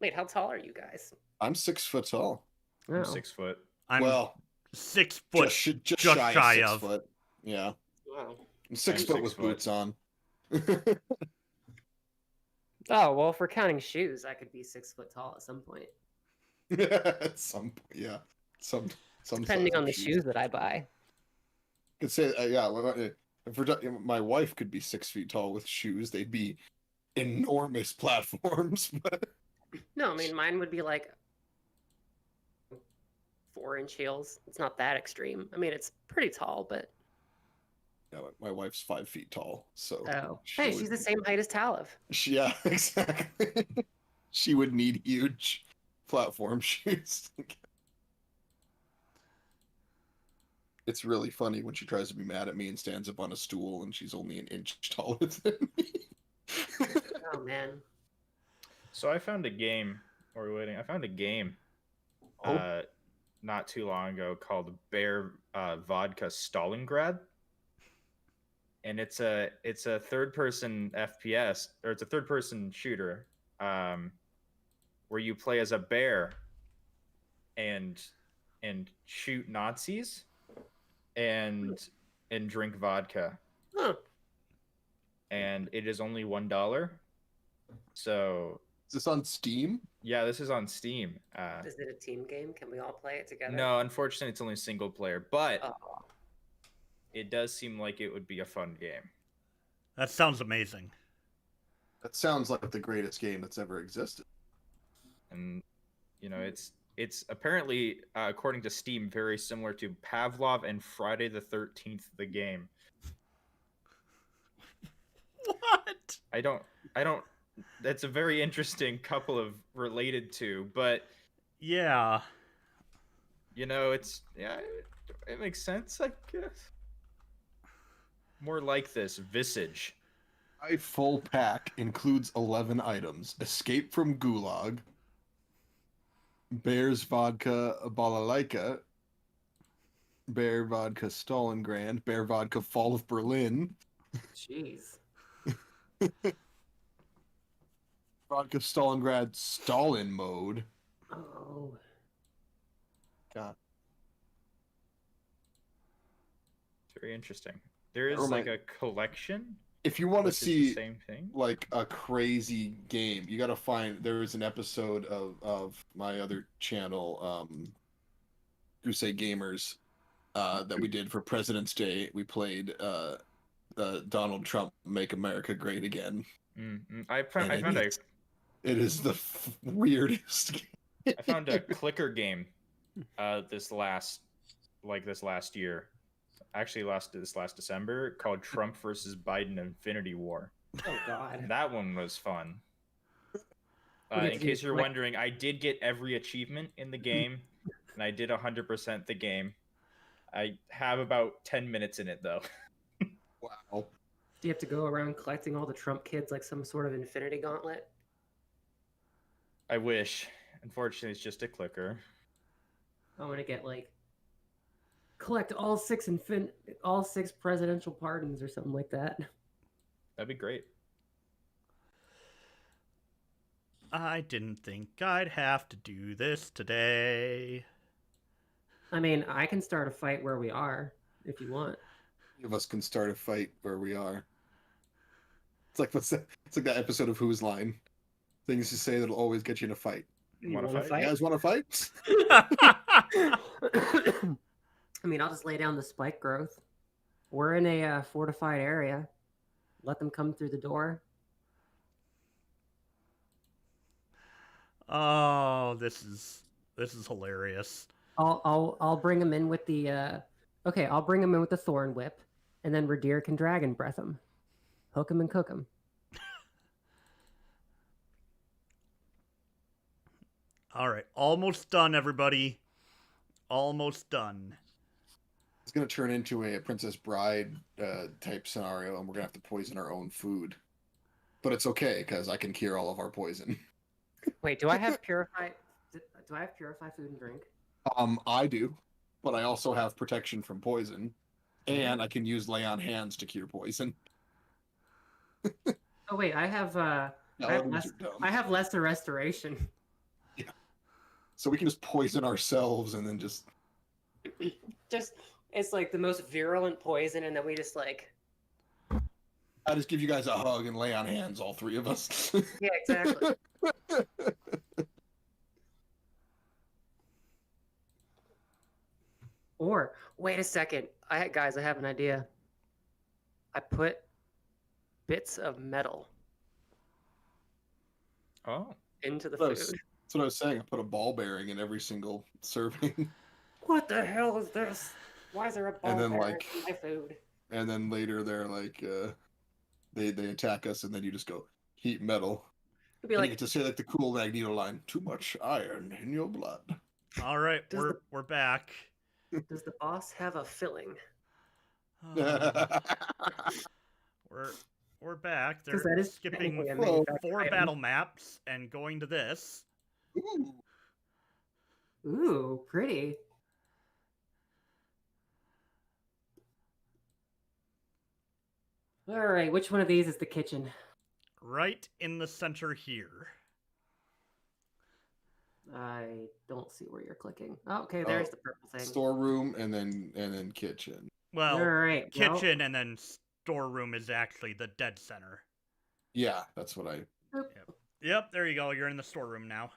Wait, how tall are you guys? I'm 6 foot tall. I'm Oh. 6 foot. I'm well, 6 foot. just just shy, shy of 6 of. foot. Yeah, Wow. I'm 6 I'm foot 6 with foot. boots on. Oh, well, if we're counting shoes, I could be 6 foot tall at some point. At some point, yeah. Some Depending size on of the shoes. shoes that I buy. Could say, yeah. If my wife could be 6 feet tall with shoes, they'd be enormous platforms. But No, I mean, mine would be like 4-inch heels. It's not that extreme. I mean, it's pretty tall, but. yeah, my wife's 5 feet tall, so Oh. she Hey, would- she's the same height as Talamh. yeah, exactly. She would need huge platform shoes. It's really funny when she tries to be mad at me and stands up on a stool and she's only an inch taller than me. Oh, man. So I found a game. Or waiting. I found a game. Oh. Not too long ago called Bear Vodka Stalingrad. And it's a third person FPS, or it's a third person shooter, where you play as a bear and shoot Nazis and drink vodka. Huh. And it is only $1. So Is this on Steam? yeah, this is on Steam. Is it a team game? Can we all play it together? No, unfortunately, it's only single player, but Oh. it does seem like it would be a fun game. That sounds amazing. That sounds like the greatest game that's ever existed. And you know, it's apparently according to Steam very similar to Pavlov and Friday the 13th, the game. What? I don't that's a very interesting couple of related to, but Yeah. you know, it makes sense, I guess. More like this Visage. My full pack includes 11 items. Escape from Gulag, Bear's Vodka Balalaika, Bear Vodka Stalingrad, Bear Vodka Fall of Berlin, Jeez. Vodka Stalingrad Stalin mode. Oh. God. Very interesting. There is Never like mind. a collection. If you want to which is the see same thing. like a crazy game, you got to find. There is an episode of my other channel, Crusade Gamers, that we did for President's Day. We played Donald Trump Make America Great Again. I found a It is the weirdest game. I found a clicker game this last year. Actually this last December, called Trump versus Biden Infinity War. Oh, God. That one was fun. What did In you case you're like- wondering, I did get every achievement in the game, and I did 100% the game. I have about 10 minutes in it, though. Wow. Do you have to go around collecting all the Trump kids like some sort of infinity gauntlet? I wish. Unfortunately, it's just a clicker. I want to get like collect all six presidential pardons or something like that. That'd be great. I didn't think I'd have to do this today. I mean, I can start a fight where we are if you want. Any of us can start a fight where we are. It's like It's like that episode of Whose Line. Things to say that'll always get you in a fight. You wanna wanna fight? You guys want to fight? I mean, I'll just lay down the spike growth. We're in a fortified area. Let them come through the door. Oh, this is hilarious. I'll bring them in with the Okay, I'll bring him in with the thorn whip, and then Ridire can dragon breath him. Hook him and cook him. All right, almost done, everybody. Almost done. It's gonna turn into a Princess Bride type scenario, and we're gonna have to poison our own food. But it's okay because I can cure all of our poison. Wait, do I have purify? Do I have purify food and drink? I do, but I also have protection from poison, and I can use lay on hands to cure poison. Oh wait, I have Paladins are dumb. I have lesser restoration. Yeah. So we can just poison ourselves and then just It's like the most virulent poison, and then we just like. I just give you guys a hug and lay on hands, all three of us. Yeah, exactly. Or wait a second, guys, I have an idea. I put bits of metal Oh. into the That's food. what I was saying. I put a ball bearing in every single serving. What the hell is this? Why is there a ball And then, bearing like- in my food? And then later they're like, they attack us, and then you just go, heat metal. It'd be And you like, get to say like the cool Magneto line, too much iron in your blood. All right, Does we're back. does the boss have a filling? We're back. 'Cause They're that is skipping technically a Whoa. manufactured 4 item. battle maps and going to this. Ooh. Ooh, pretty. All right, which one of these is the kitchen? Right in the center here. I don't see where you're clicking. Oh, okay, there's the purple thing. Storeroom and then kitchen. Well, All right, well, kitchen and then storeroom is actually the dead center. Yeah, that's what I. Yep, there you go. You're in the storeroom now.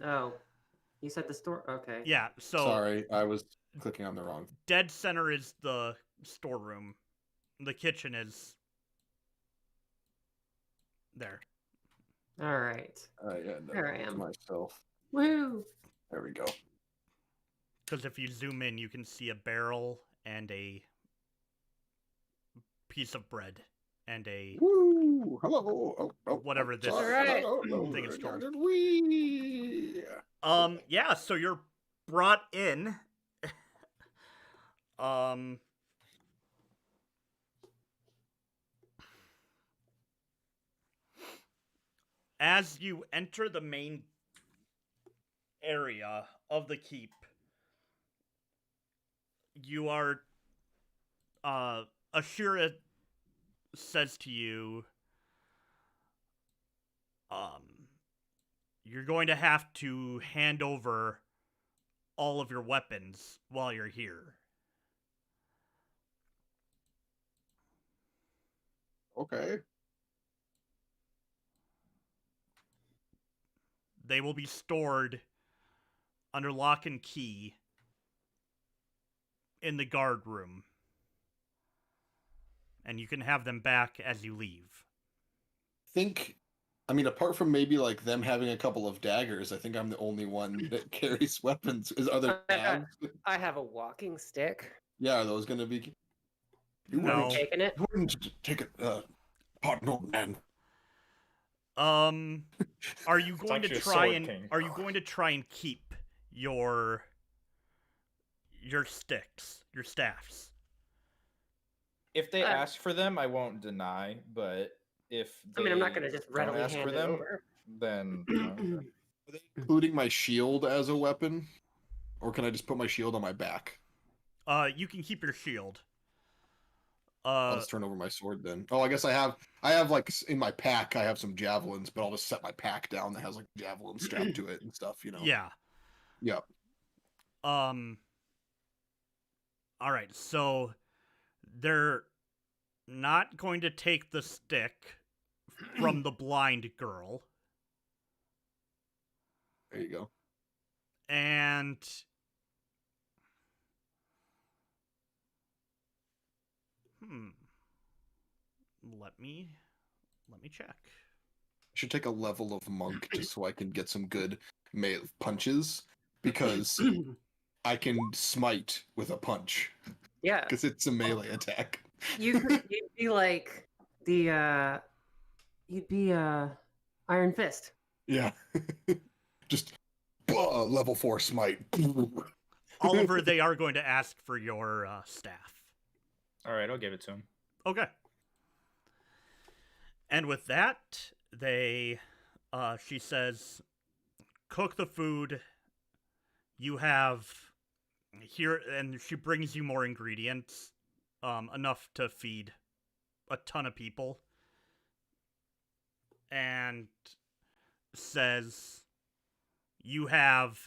oh, you said the store. Okay. Yeah, so Sorry, I was clicking on the wrong. dead center is the storeroom. The kitchen is there. All right. Yeah, There I am. myself. Woo! There we go. Because if you zoom in, you can see a barrel and a piece of bread and a Woo! Hello. Whatever this Alright. thing is called. Wee. Yeah, so you're brought in. As you enter the main area of the keep, you are Ashura says to you, you're going to have to hand over all of your weapons while you're here. Okay. They will be stored under lock and key in the guard room. And you can have them back as you leave. I mean, apart from maybe like them having a couple of daggers, I think I'm the only one that carries weapons. Is other dags? I have a walking stick. Yeah, are those gonna be? You No. wouldn't, Taking it. you wouldn't take it, pardon, old man. Are you going to actually a try sword and king. are you going to try and keep your sticks, your staffs? If they ask for them, I won't deny. But if I mean, I'm not they gonna just don't readily ask hand for it them, over. then Are they including my shield as a weapon, or can I just put my shield on my back? You can keep your shield. I'll just turn over my sword then. Oh, I guess I have like in my pack I have some javelins, but I'll just set my pack down that has like javelins strapped to it and stuff. You know. Yeah. Yep. All right, so they're not going to take the stick from the blind girl, There you go. and let me check. I should take a level of monk just so I can get some good punches, because I can smite with a punch Yeah. because it's a melee attack. You'd be like the you'd be Iron Fist. Yeah. Just level 4 smite. Oliver, they are going to ask for your staff. All right, I'll give it to him. Okay. And with that, she says, cook the food. You have here, and she brings you more ingredients, enough to feed a ton of people. And says, you have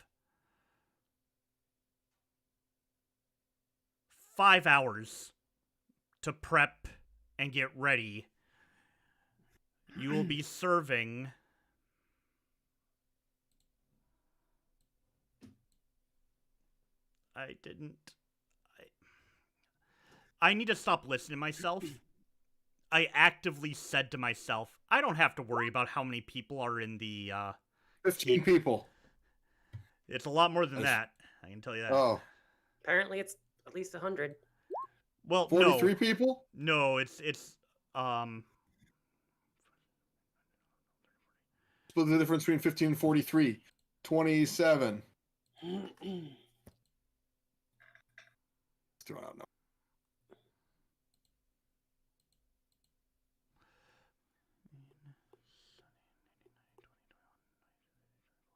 5 hours to prep and get ready. You will be serving I need to stop listening to myself. I actively said to myself, I don't have to worry about how many people are in the 15 people. It's a lot more than that. I can tell you that. Oh. Apparently, it's at least 100. Well, 43 no. people? No, it's Split the difference between 15 and 43. 27. Still don't know.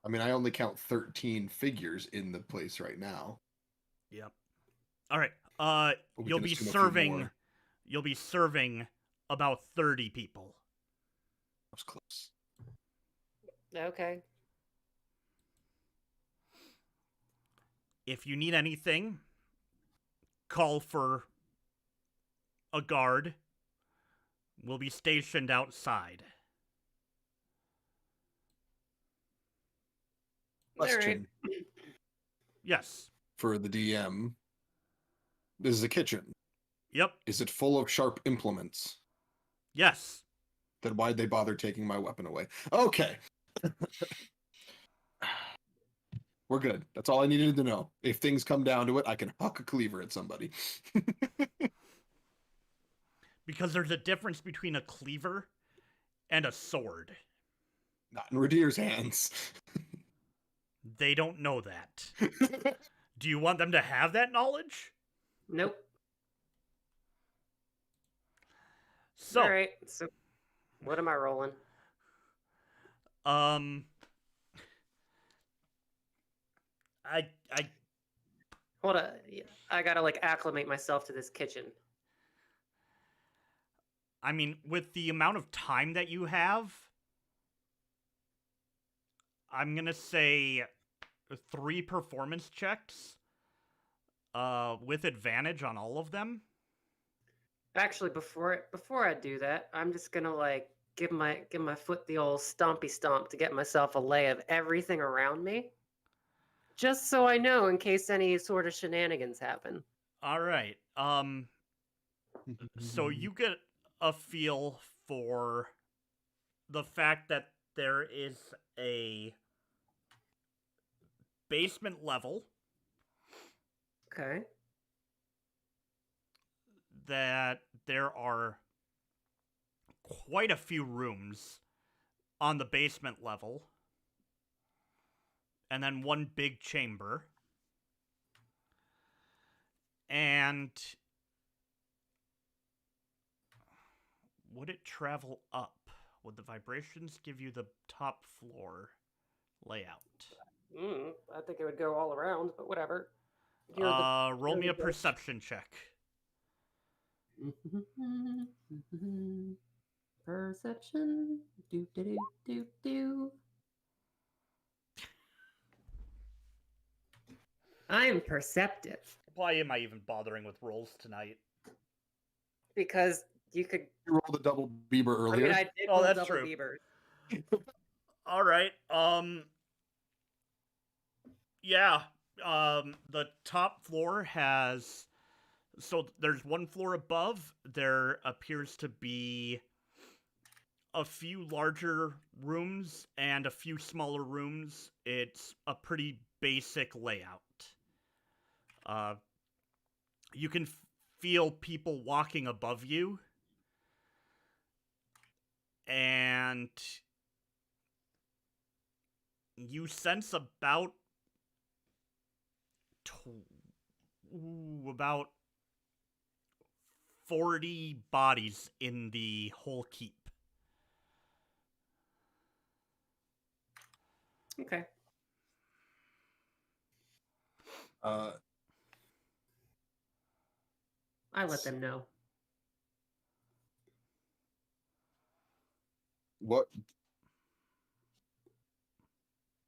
I mean, I only count 13 figures in the place right now. Yep. All right. But we You'll can be assume a few serving. more. You'll be serving about 30 people. That was close. Okay. If you need anything, call for a guard. We'll be stationed outside. Question Yes. for the DM. This is a kitchen. Yep. Is it full of sharp implements? Yes. Then why'd they bother taking my weapon away? Okay. We're good. That's all I needed to know. If things come down to it, I can huck a cleaver at somebody. Because there's a difference between a cleaver and a sword. Not in Ridire's hands. They don't know that. Do you want them to have that knowledge? Nope. So, all right. So, what am I rolling? I Hold on. I gotta like acclimate myself to this kitchen. I mean, with the amount of time that you have, I'm gonna say 3 performance checks, with advantage on all of them. Actually, before I do that, I'm just gonna like give my foot the old stompy stomp to get myself a lay of everything around me, just so I know in case any sort of shenanigans happen. All right. So you get a feel for the fact that there is a basement level Okay. that there are quite a few rooms on the basement level, and then one big chamber. And would it travel up? Would the vibrations give you the top floor layout? I think it would go all around, but whatever. Roll me a perception check. Perception. Do do do do do. I am perceptive Why am I even bothering with rolls tonight? because you could. You rolled a double Bieber I earlier. mean, I did Oh, roll that's double true. Beavers. All right. Yeah. The top floor has. So there's one floor above. There appears to be a few larger rooms and a few smaller rooms. It's a pretty basic layout. You can feel people walking above you, and you sense about 40 bodies in the whole keep. Okay. I let them know. What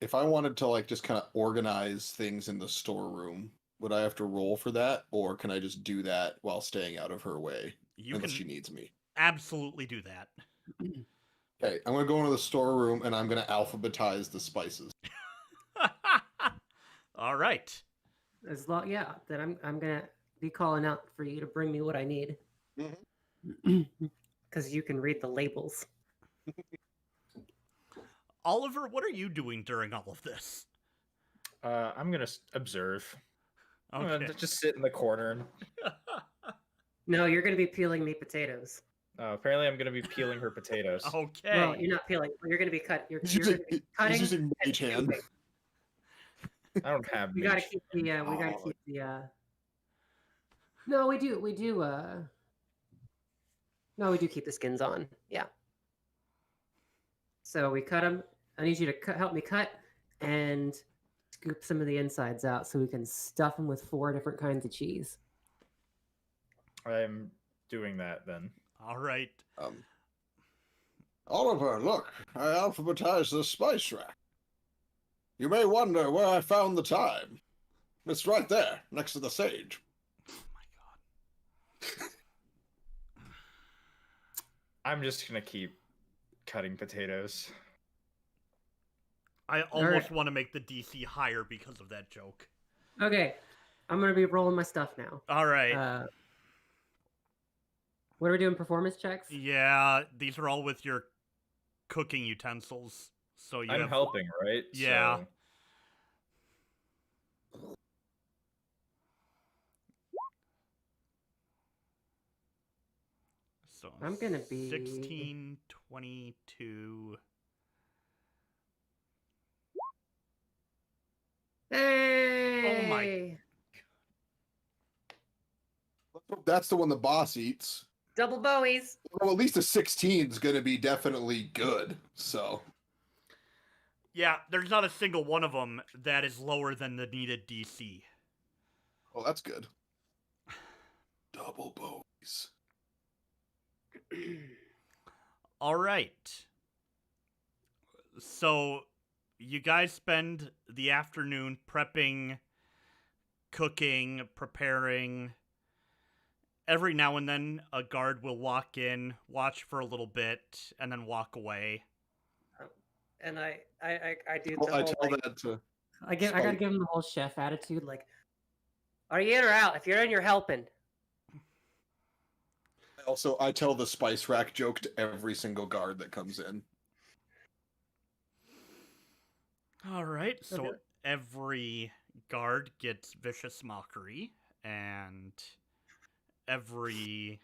if I wanted to like just kind of organize things in the storeroom? Would I have to roll for that, or can I just do that while staying out of her way? You Unless can she needs me. absolutely do that. Okay, I'm gonna go into the storeroom and I'm gonna alphabetize the spices. All right. As long, yeah, then I'm gonna be calling out for you to bring me what I need. Because you can read the labels. Oliver, what are you doing during all of this? I'm gonna observe. I'm Okay. gonna just sit in the corner. No, you're gonna be peeling me potatoes. Apparently, I'm gonna be peeling her potatoes. Okay. Well, you're not peeling. You're gonna be cut. You're gonna be cutting. He's using and mage hand. chewing. I don't have. We gotta mage. keep the. We gotta Oh. keep the. No, we do. We do. No, we do keep the skins on. Yeah. So we cut them. I need you to help me cut and scoop some of the insides out so we can stuff them with 4 different kinds of cheese. I'm doing that then. All right. Oliver, look, I alphabetized the spice rack. You may wonder where I found the thyme. It's right there, next to the sage. Oh my god. I'm just gonna keep cutting potatoes. I almost want to make the DC higher because of that joke. Okay, I'm gonna be rolling my stuff now. All right. What are we doing? Performance checks? Yeah, these are all with your cooking utensils. So you I'm have... helping, right? Yeah. So I'm gonna be 16, 22. Hey! Oh my. That's the one the boss eats. Double Bowies. Well, at least a 16 is going to be definitely good. So, Yeah, there's not a single one of them that is lower than the needed DC. oh, that's good. Double bows. All right. So you guys spend the afternoon prepping, cooking, preparing. Every now and then, a guard will walk in, watch for a little bit, and then walk away. And I do the Well, I whole, tell like, that to. I gotta give him the whole chef attitude. Like, are you in or out? If you're in, you're helping. Also, I tell the spice rack joke to every single guard that comes in. All right, so Okay. every guard gets vicious mockery, and every...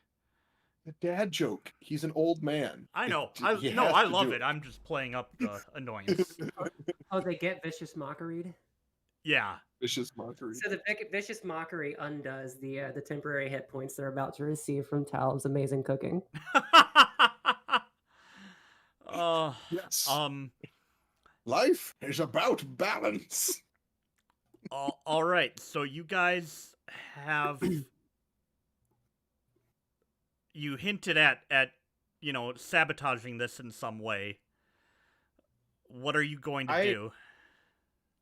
The dad joke. He's an old man. I know. He No, has I to love do it. I'm just playing up the annoyance. Oh, they get vicious mockery. Yeah. Vicious mockery. So the vicious mockery undoes the temporary hit points they're about to receive from Talaph's amazing cooking. Yes. Um. Life is about balance. All right. So you guys have you hinted at sabotaging this in some way. What are you going to do?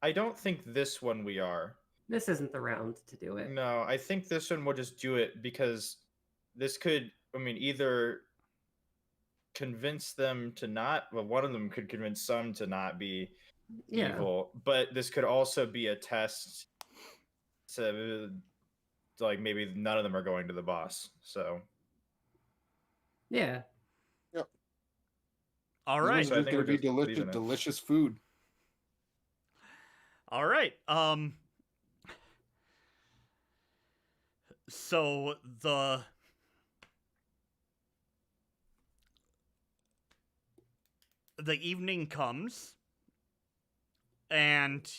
I don't think this one we are. This isn't the round to do it. No, I think this one we'll just do it because this could, either convince them to not, well, one of them could convince some to not be evil, but this could also be a test to, like, maybe none of them are going to the boss, so. Yeah. Yep. All right. This So I is think going to we're be just leaving delicious, it. delicious food. All right. So the evening comes, and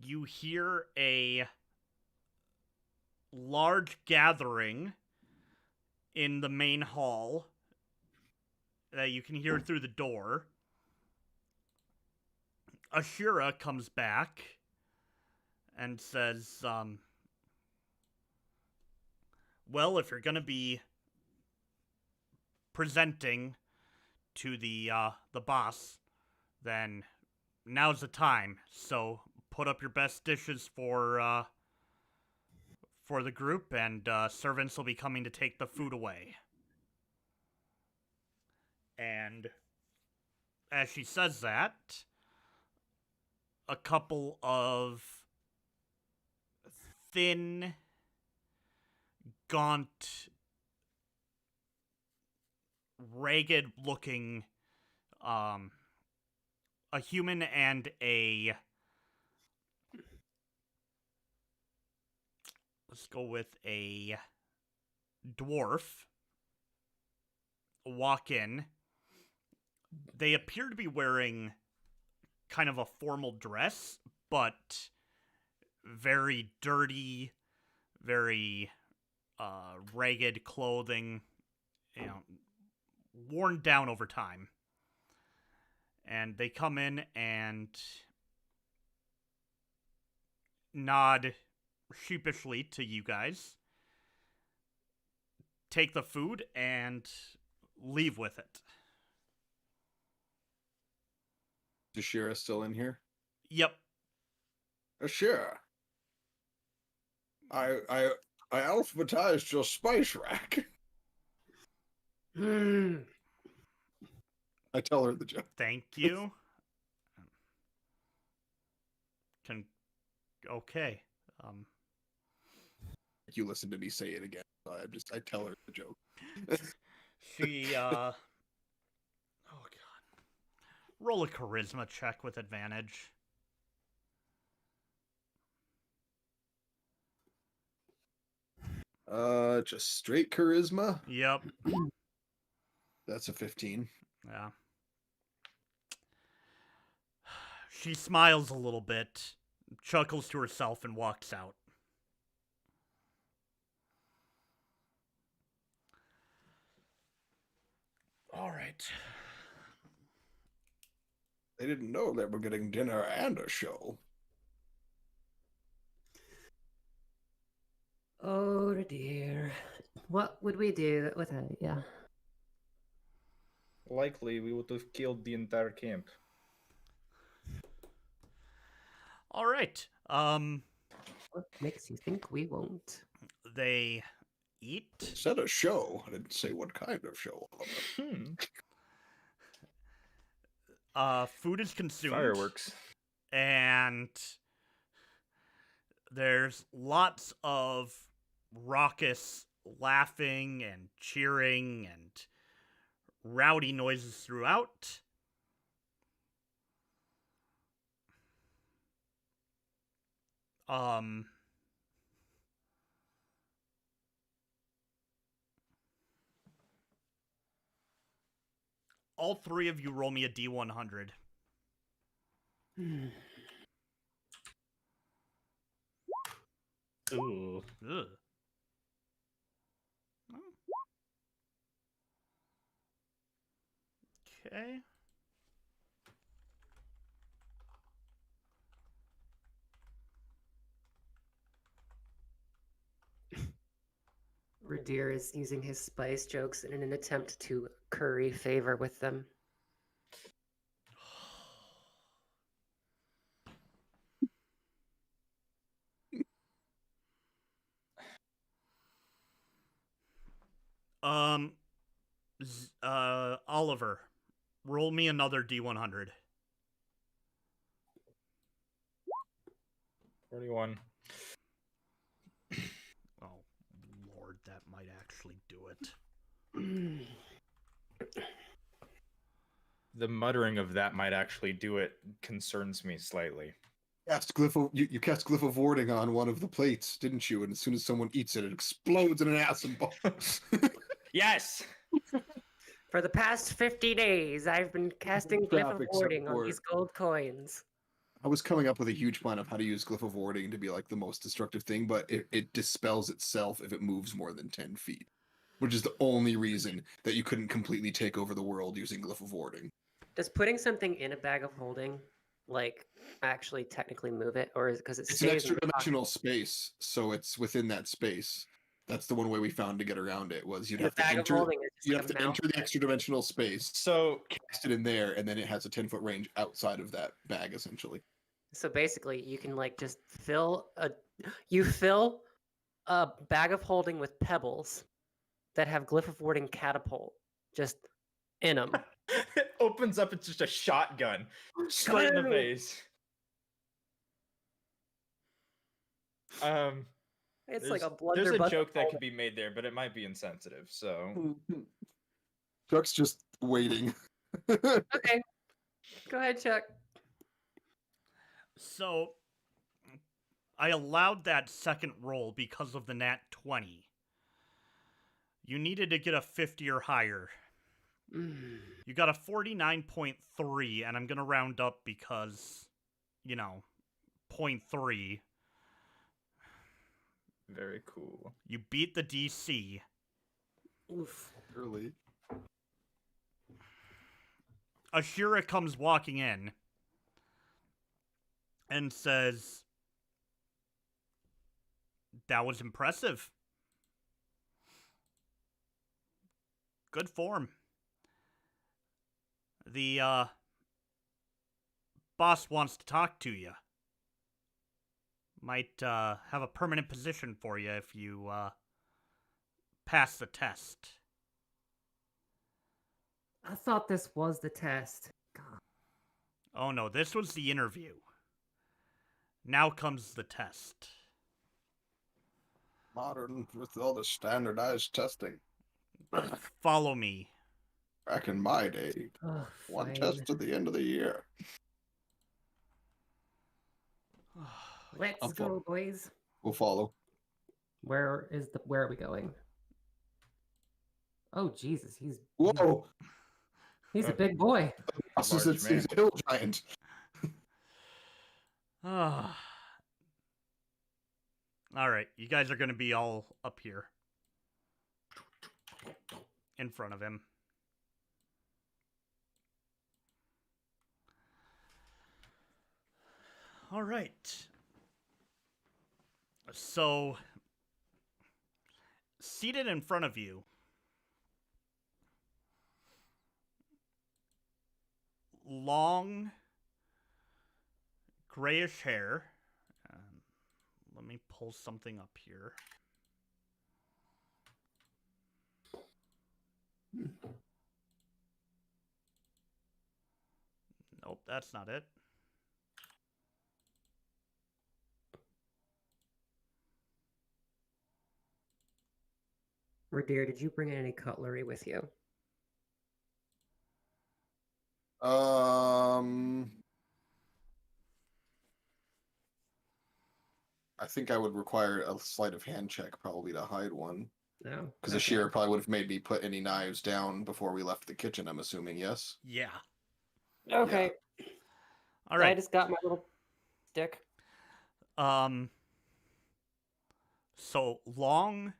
you hear a large gathering in the main hall that you can hear through the door. Ashura comes back and says, well, if you're gonna be presenting to the boss, then now's the time. So put up your best dishes for the group, and servants will be coming to take the food away. And as she says that, a couple of thin, gaunt, ragged-looking, a human and a, let's go with a dwarf, walk in. They appear to be wearing kind of a formal dress, but very dirty, very ragged clothing, you know, worn down over time. And they come in and nod sheepishly to you guys, take the food, and leave with it. Is Shira still in here? Yep. Shira. I alphabetized your spice rack. I tell her the joke. Thank you. Okay. You listen to me say it again. I tell her the joke. She oh god. Roll a charisma check with advantage. Just straight charisma. Yep. That's a 15. Yeah. She smiles a little bit, chuckles to herself, and walks out. All right. They didn't know they were getting dinner and a show. Oh dear. What would we do with it? Yeah. Likely, we would have killed the entire camp. All right. What makes you think we won't? They eat. Said a show. I didn't say what kind of show. Food is consumed. Fireworks. And there's lots of raucous laughing and cheering and rowdy noises throughout. All three of you roll me a D100. Ooh. Ugh. Okay. Ridire is using his spice jokes in an attempt to curry favor with them. Oliver, roll me another D100. 41. Oh, Lord, that might actually do it. The muttering of that might actually do it concerns me slightly. You cast glyph of warding on one of the plates, didn't you? And as soon as someone eats it, it explodes in an acid ball. Yes. For the past 50 days, I've been casting Glyph of Except Warding on for- these gold coins. I was coming up with a huge plan of how to use glyph of warding to be like the most destructive thing, but it dispels itself if it moves more than 10 feet, which is the only reason that you couldn't completely take over the world using glyph of warding. Does putting something in a bag of holding, like, actually technically move it, or is it because it It's an stays in extra the pocket? dimensional space, so it's within that space. That's the one way we found to get around it was you'd The have to bag of enter. holding is just You like have a to mount. enter the extra dimensional space, So cast it in there, and then it has a 10-foot range outside of that bag, essentially. So basically, you can like just fill a bag of holding with pebbles that have Glyph of Warding catapult just in them. it opens up. It's just a shotgun straight in the face. It's like a There's a blunderbuss. joke that could be made there, but it might be insensitive. So Chuck's just waiting. Okay, go ahead, Chuck. So, I allowed that second roll because of the nat 20. You needed to get a 50 or higher. You got a 49.3, and I'm going to round up because, 0.3. very cool. You beat the DC. Oof. Early. Ashira comes walking in and says, "That was impressive. Good form. The, boss wants to talk to you. Might, have a permanent position for you if you, pass the test." I thought this was the test. God. Oh no, this was the interview. Now comes the test. Modern with all the standardized testing. Follow me. Back in my day, Oh, one fine. test at the end of the year. Let's I'll go, boys. We'll follow. Where are we going? Oh Jesus, Whoa! he's a big boy. This is Large it's man. a hill giant. Alright, you guys are gonna be all up here. In front of him. Alright. So, seated in front of you, long, grayish hair. Let me pull something up here. Nope, that's not it. Ridire, did you bring any cutlery with you? I think I would require a sleight of hand check probably to hide one. No. Because Ashira probably would have made me put any knives down before we left the kitchen, I'm assuming, yes? Yeah. Okay. All right. I just got my little stick. So long,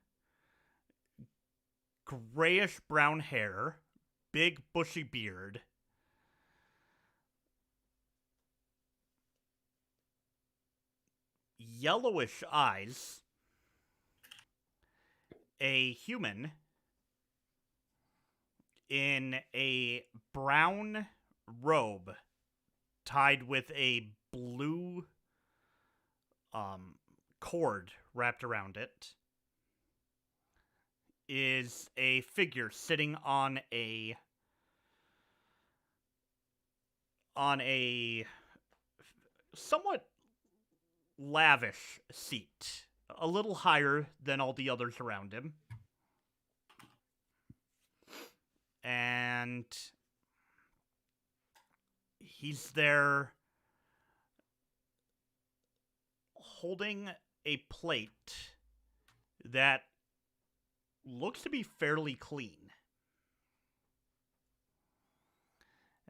grayish brown hair, big bushy beard. Yellowish eyes. A human in a brown robe tied with a blue cord wrapped around it is a figure sitting on a somewhat lavish seat, a little higher than all the others around him. And he's there holding a plate that looks to be fairly clean.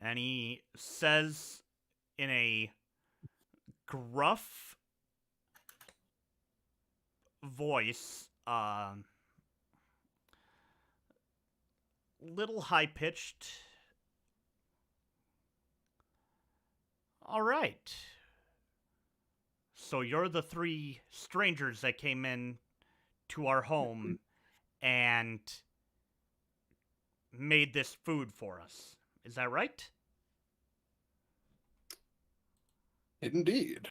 And he says in a gruff voice, little high-pitched, "All right. So you're the three strangers that came in to our home and made this food for us. Is that right?" Indeed.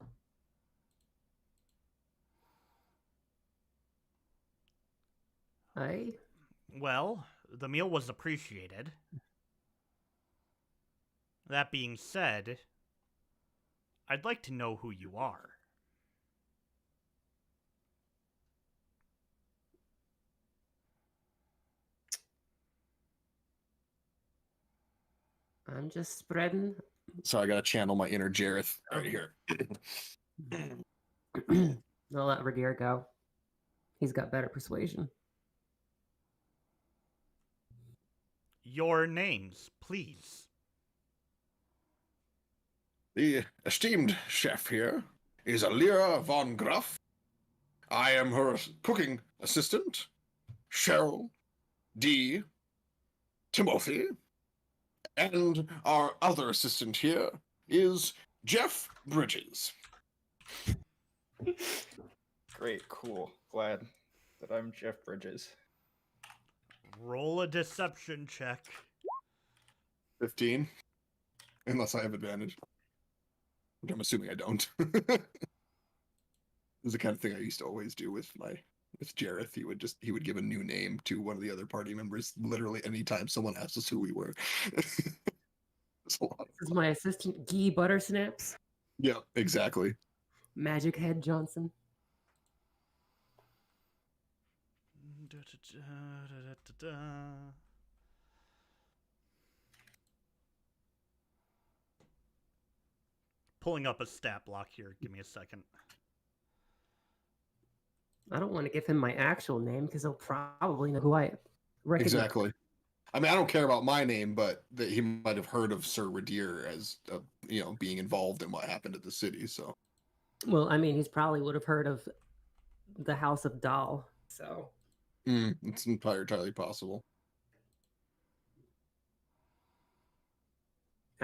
Well, the meal was appreciated. That being said, I'd like to know who you are. I'm just spreading. So I gotta channel my inner Jareth right here. I'll let Ridire go. He's got better persuasion. Your names, please. The esteemed chef here is Alira von Gruff. I am her cooking assistant, Cheryl D. Timothy. And our other assistant here is Jeff Bridges. Great, cool. Glad that I'm Jeff Bridges. Roll a deception check. 15. Unless I have advantage. Which I'm assuming I don't. This is the kind of thing I used to always do with Jareth. He would give a new name to one of the other party members literally anytime someone asked us who we were. It's a lot of This is fun. my assistant, Gee Buttersnaps. Yeah, exactly. Magic Head Johnson. Pulling up a stat block here. Give me a second. I don't want to give him my actual name because he'll probably know who I recognize. Exactly. I mean, I don't care about my name, but that he might have heard of Ser Ridire as, being involved in what happened at the city. So, Well, I mean, he's probably would have heard of the House of Dall. So, it's entirely possible.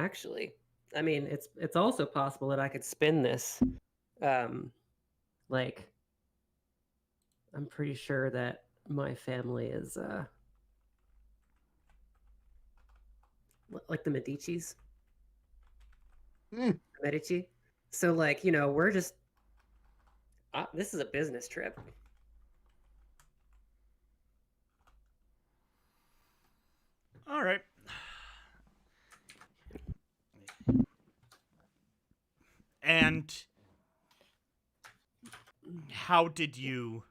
actually, I mean, it's also possible that I could spin this. Like, I'm pretty sure that my family is like the Medicis. Hmm. Medici. So, like, we're just. This is a business trip. All right. And how did you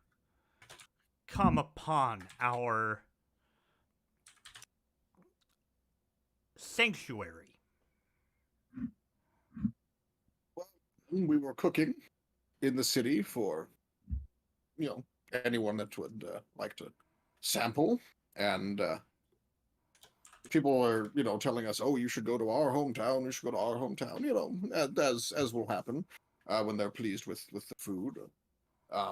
come upon our sanctuary? We were cooking in the city for, anyone that would like to sample. And people are, telling us, oh, you should go to our hometown. You should go to our hometown, as will happen when they're pleased with the food. I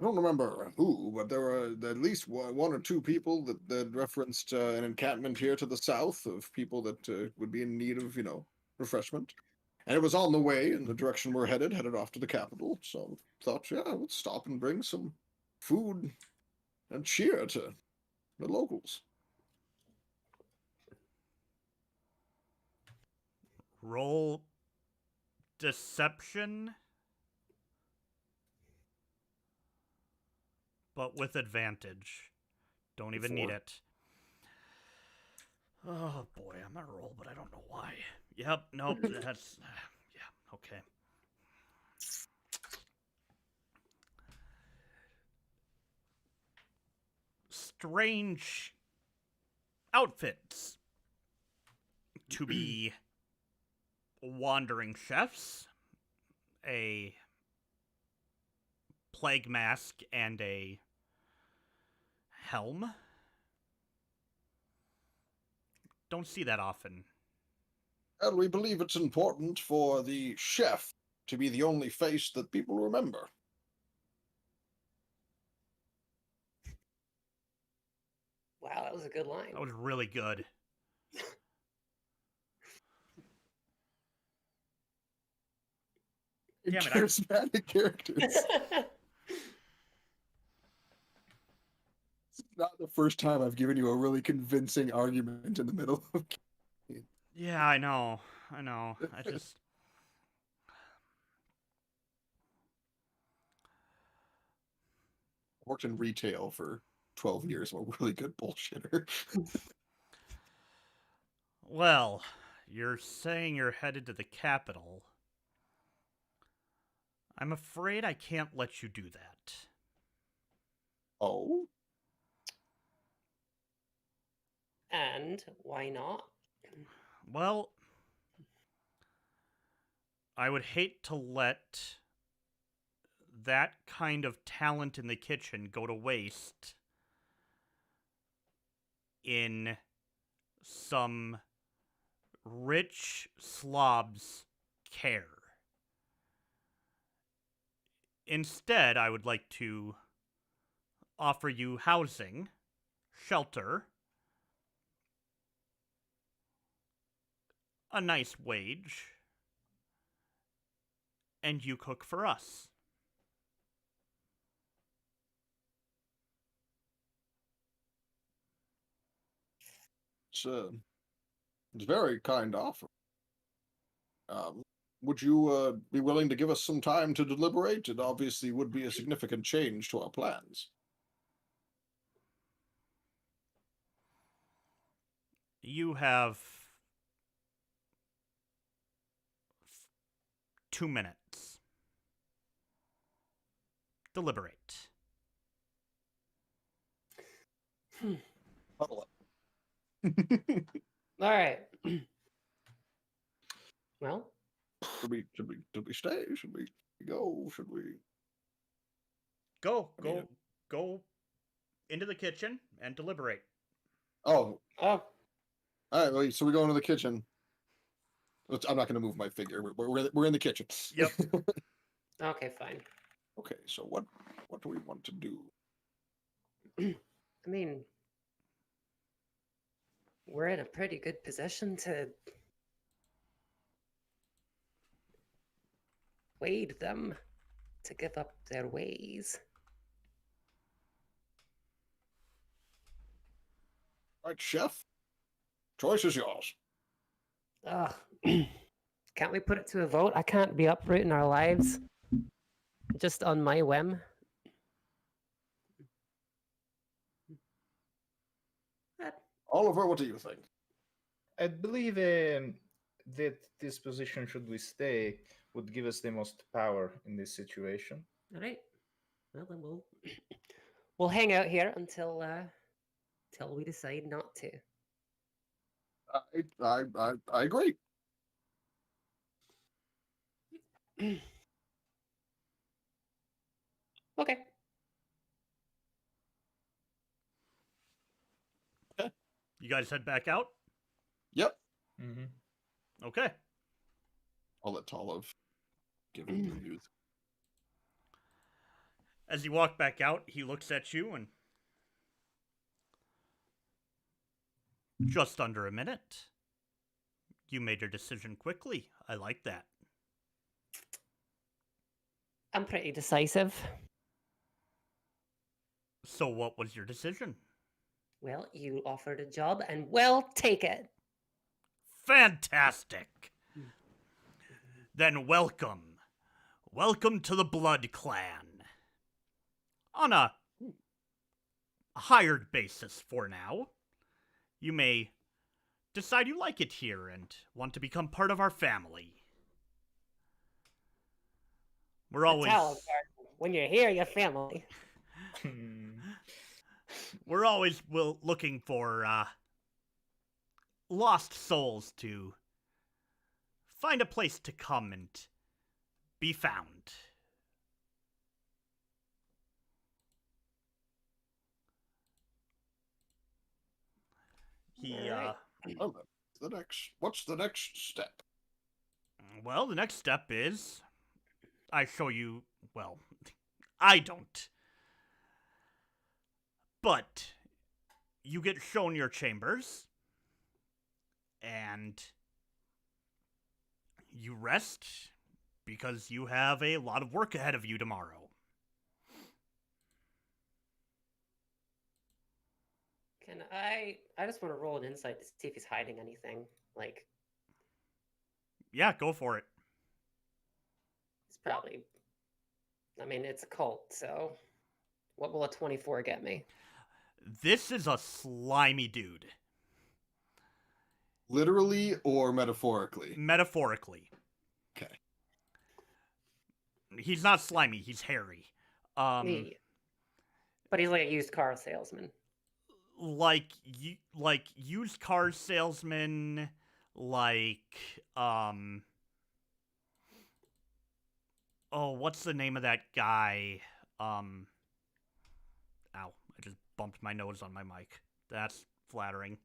don't remember who, but there were at least one or two people that referenced an encampment here to the south of people that would be in need of, refreshment. And it was on the way in the direction we're headed off to the capital. So thought, yeah, let's stop and bring some food and cheer to the locals. Roll deception, but with advantage. Don't even need it. Oh boy, I'm gonna roll, but I don't know why. Yep, nope, that's... yeah, okay. Strange outfits to be wandering chefs a plague mask and a helm. Don't see that often. And we believe it's important for the chef to be the only face that people remember. Wow, that was a good line. That was really good. Damn it, Charismatic characters. It's not the first time I've given you a really convincing argument in the middle of. Yeah, I know. I just... Worked in retail for 12 years. I'm a really good bullshitter. Well, you're saying you're headed to the capital. I'm afraid I can't let you do that. Oh? And why not? Well, I would hate to let that kind of talent in the kitchen go to waste in some rich slob's care. Instead, I would like to offer you housing, shelter, a nice wage, and you cook for us. It's a very kind offer. Would you be willing to give us some time to deliberate? It obviously would be a significant change to our plans. You have 2 minutes. Deliberate. Huddle up. All right. Well, Should we stay? Should we go? Should we? Go mean, go into the kitchen and deliberate. Oh, oh, all right. Wait, so we go into the kitchen. I'm not going to move my figure. We're in the kitchen. Yep. okay, fine. Okay. So what do we want to do? I mean, we're in a pretty good position to persuade them to give up their ways. All right, chef. Choice is yours. Ugh. Can't we put it to a vote? I can't be uprooting our lives just on my whim. Oliver, what do you think? I believe that this position, should we stay, would give us the most power in this situation. All right. Well, then we'll hang out here until we decide not to. I agree. Okay. You guys head back out? Yep. Mm-hmm. Okay. I'll let Talamh give him the news. As you walk back out, he looks at you and... Just under a minute. You made your decision quickly. I like that. I'm pretty decisive. So what was your decision? Well, you offered a job, and we'll take it. Fantastic! Then welcome. Welcome to the Blood Clan. On a hired basis for now. You may decide you like it here and want to become part of our family. We're always... When you're here, you're family. We're always looking for lost souls to find a place to come and be found. He, Alright. Well, then, what's the next step? well, the next step is I show you, well, I don't. But you get shown your chambers, and you rest because you have a lot of work ahead of you tomorrow. Can I just want to roll an insight to see if he's hiding anything. Like, Yeah, go for it. it's probably, I mean, it's a cult, so what will a 24 get me? This is a slimy dude. Literally or metaphorically? Metaphorically. Okay. He's not slimy, he's hairy. But he's like a used car salesman. Like used car salesman, like oh, what's the name of that guy? Ow, I just bumped my nose on my mic. That's flattering.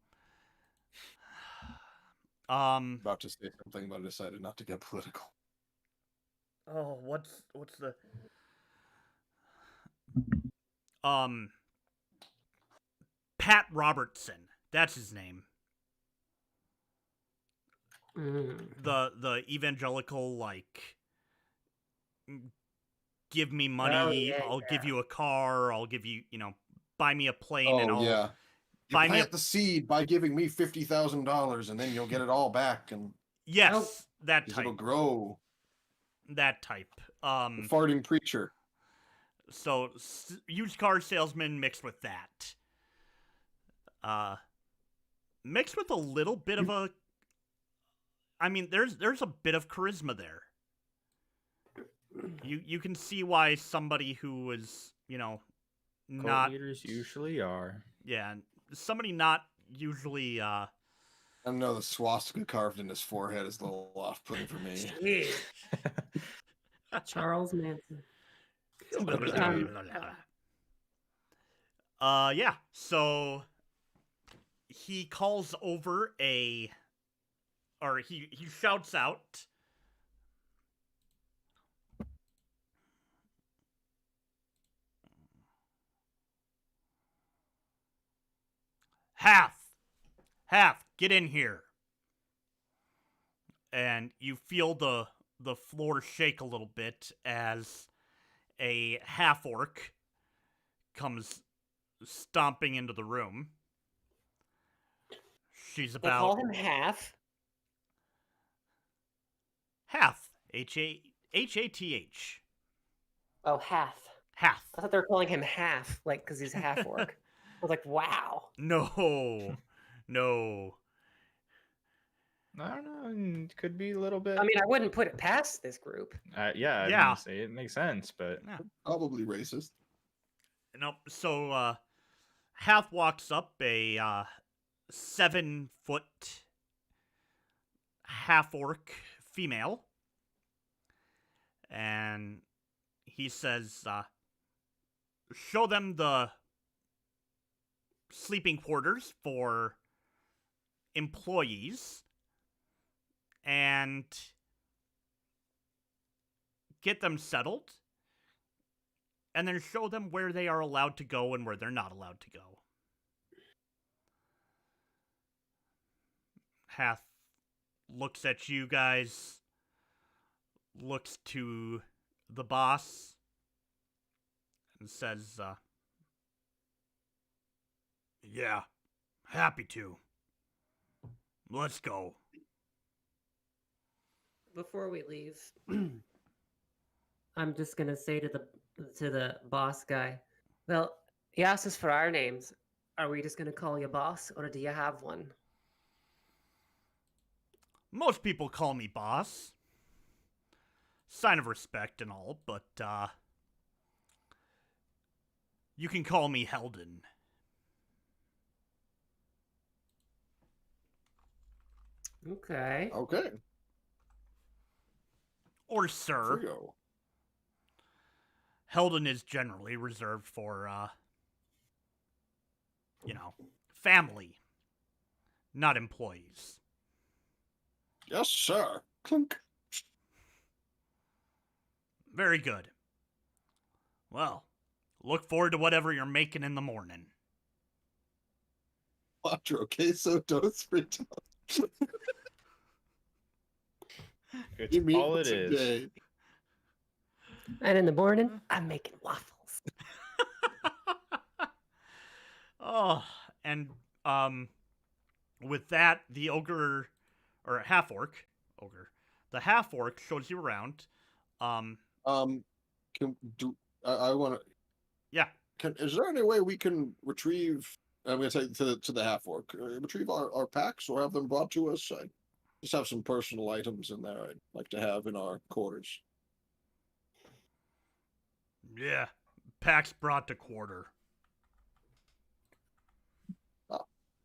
About to say something, but I decided not to get political. Oh, what's the Pat Robertson. That's his name. The evangelical, like, give me money, I'll give you a car, I'll give you, buy me a plane, and I'll yeah. You buy plant the seed by giving me $50,000, and then you'll get it all back, and yes, that type. it'll grow. That type. The farting preacher. So used car salesman mixed with that. Mixed with a little bit of a. I mean, there's a bit of charisma there. You can see why somebody who is, not Cult leaders usually are. Yeah, somebody not usually. I know the swastika carved in his forehead is a little off-putting for me. Charles Manson. Yeah. So he calls over he shouts out. Half, get in here. And you feel the floor shake a little bit as a half-orc comes stomping into the room. She's They call him Half. Half. H-A-T-H. Oh, Half. Half. I thought they were calling him Half, like, because he's half orc. I was like, wow. No. I don't know. It could be a little bit. I mean, I wouldn't put it past this group. Yeah. I mean, say it makes sense, but Probably racist. Nope. So, Half walks up, a 7-foot half-orc female, and he says, show them the sleeping quarters for employees and get them settled, and then show them where they are allowed to go and where they're not allowed to go. Half looks at you guys, looks to the boss, and says, yeah, happy to. Let's go. Before we leave, I'm just gonna say to the boss guy, well, he asked us for our names. Are we just gonna call you boss, or do you have one? Most people call me boss. Sign of respect and all, but, you can call me Heldon. okay. Or sir. Frio. Heldon is generally reserved for, family, not employees. Yes, sir. Clink. Very good. Well, look forward to whatever you're making in the morning. Quattro queso dos fritos. It's all it is. today. And in the morning, I'm making waffles. Oh, and with that, the ogre or half-orc ogre, the half-orc shows you around. Can do I want to? Yeah. Is there any way we can retrieve? I'm going to take to the half orc. Retrieve our packs or have them brought to us. I just have some personal items in there I'd like to have in our quarters. Yeah, packs brought to quarter.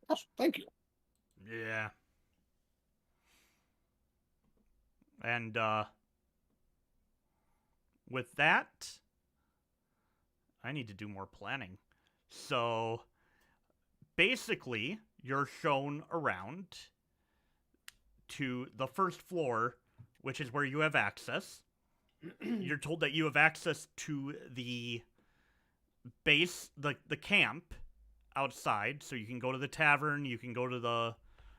Yes, thank you. Yeah. And with that, I need to do more planning. So basically, you're shown around to the first floor, which is where you have access. You're told that you have access to the base, the camp outside, so you can go to the tavern, you can go to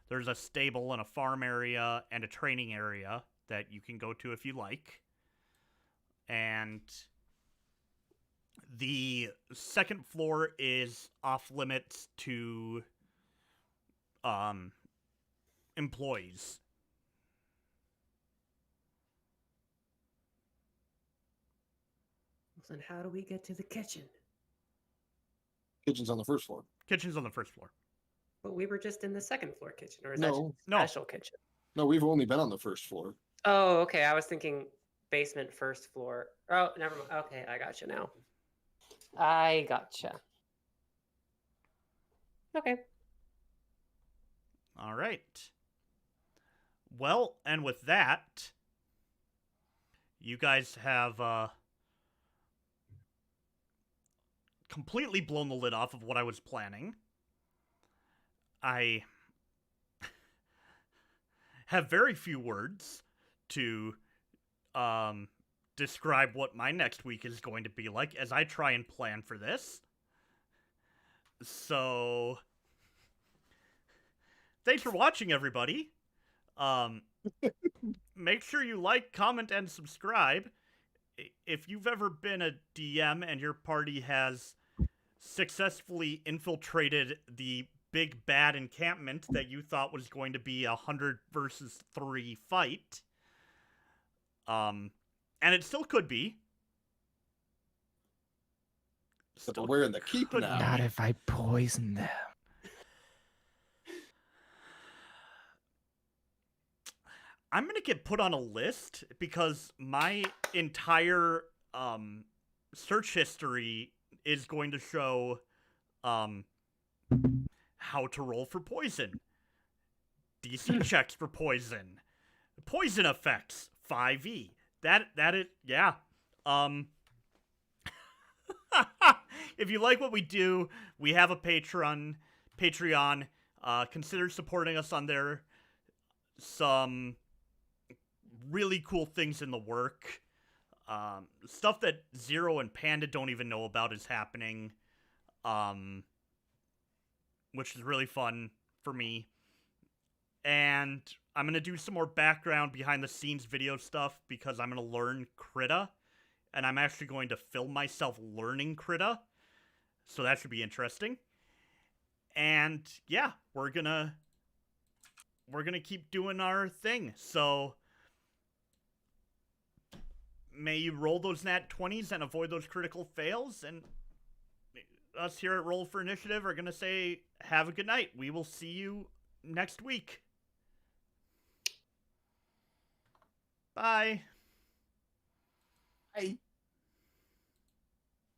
there's a stable and a farm area and a training area that you can go to if you like. And the second floor is off limits to employees. Then how do we get to the kitchen? Kitchen's on the first floor. Kitchen's on the first floor. But we were just in the second floor kitchen, or is No. that just a No. special kitchen? No, we've only been on the first floor. Oh, okay. I was thinking basement, first floor. Oh, never mind. Okay, I gotcha now. I gotcha. Okay. All right. Well, and with that, you guys have completely blown the lid off of what I was planning. I have very few words to describe what my next week is going to be like as I try and plan for this. So, thanks for watching, everybody. Make sure you like, comment, and subscribe. If you've ever been a DM and your party has successfully infiltrated the big bad encampment that you thought was going to be 100 versus 3 fight, and it still could be. But we're in the keep could now. Not if I poison them. I'm going to get put on a list because my entire search history is going to show how to roll for poison, DC checks for poison, poison effects, 5e. That is, yeah. If you like what we do, we have a Patreon. Consider supporting us on there. Some really cool things in the work. Stuff that Zero and Panda don't even know about is happening. Which is really fun for me. And I'm going to do some more background behind the scenes video stuff because I'm going to learn Krita. And I'm actually going to film myself learning Krita. So that should be interesting. And yeah, we're gonna keep doing our thing. So may you roll those nat 20s and avoid those critical fails. And us here at Roll for Initiative are gonna say have a good night. We will see you next week. Bye. Bye.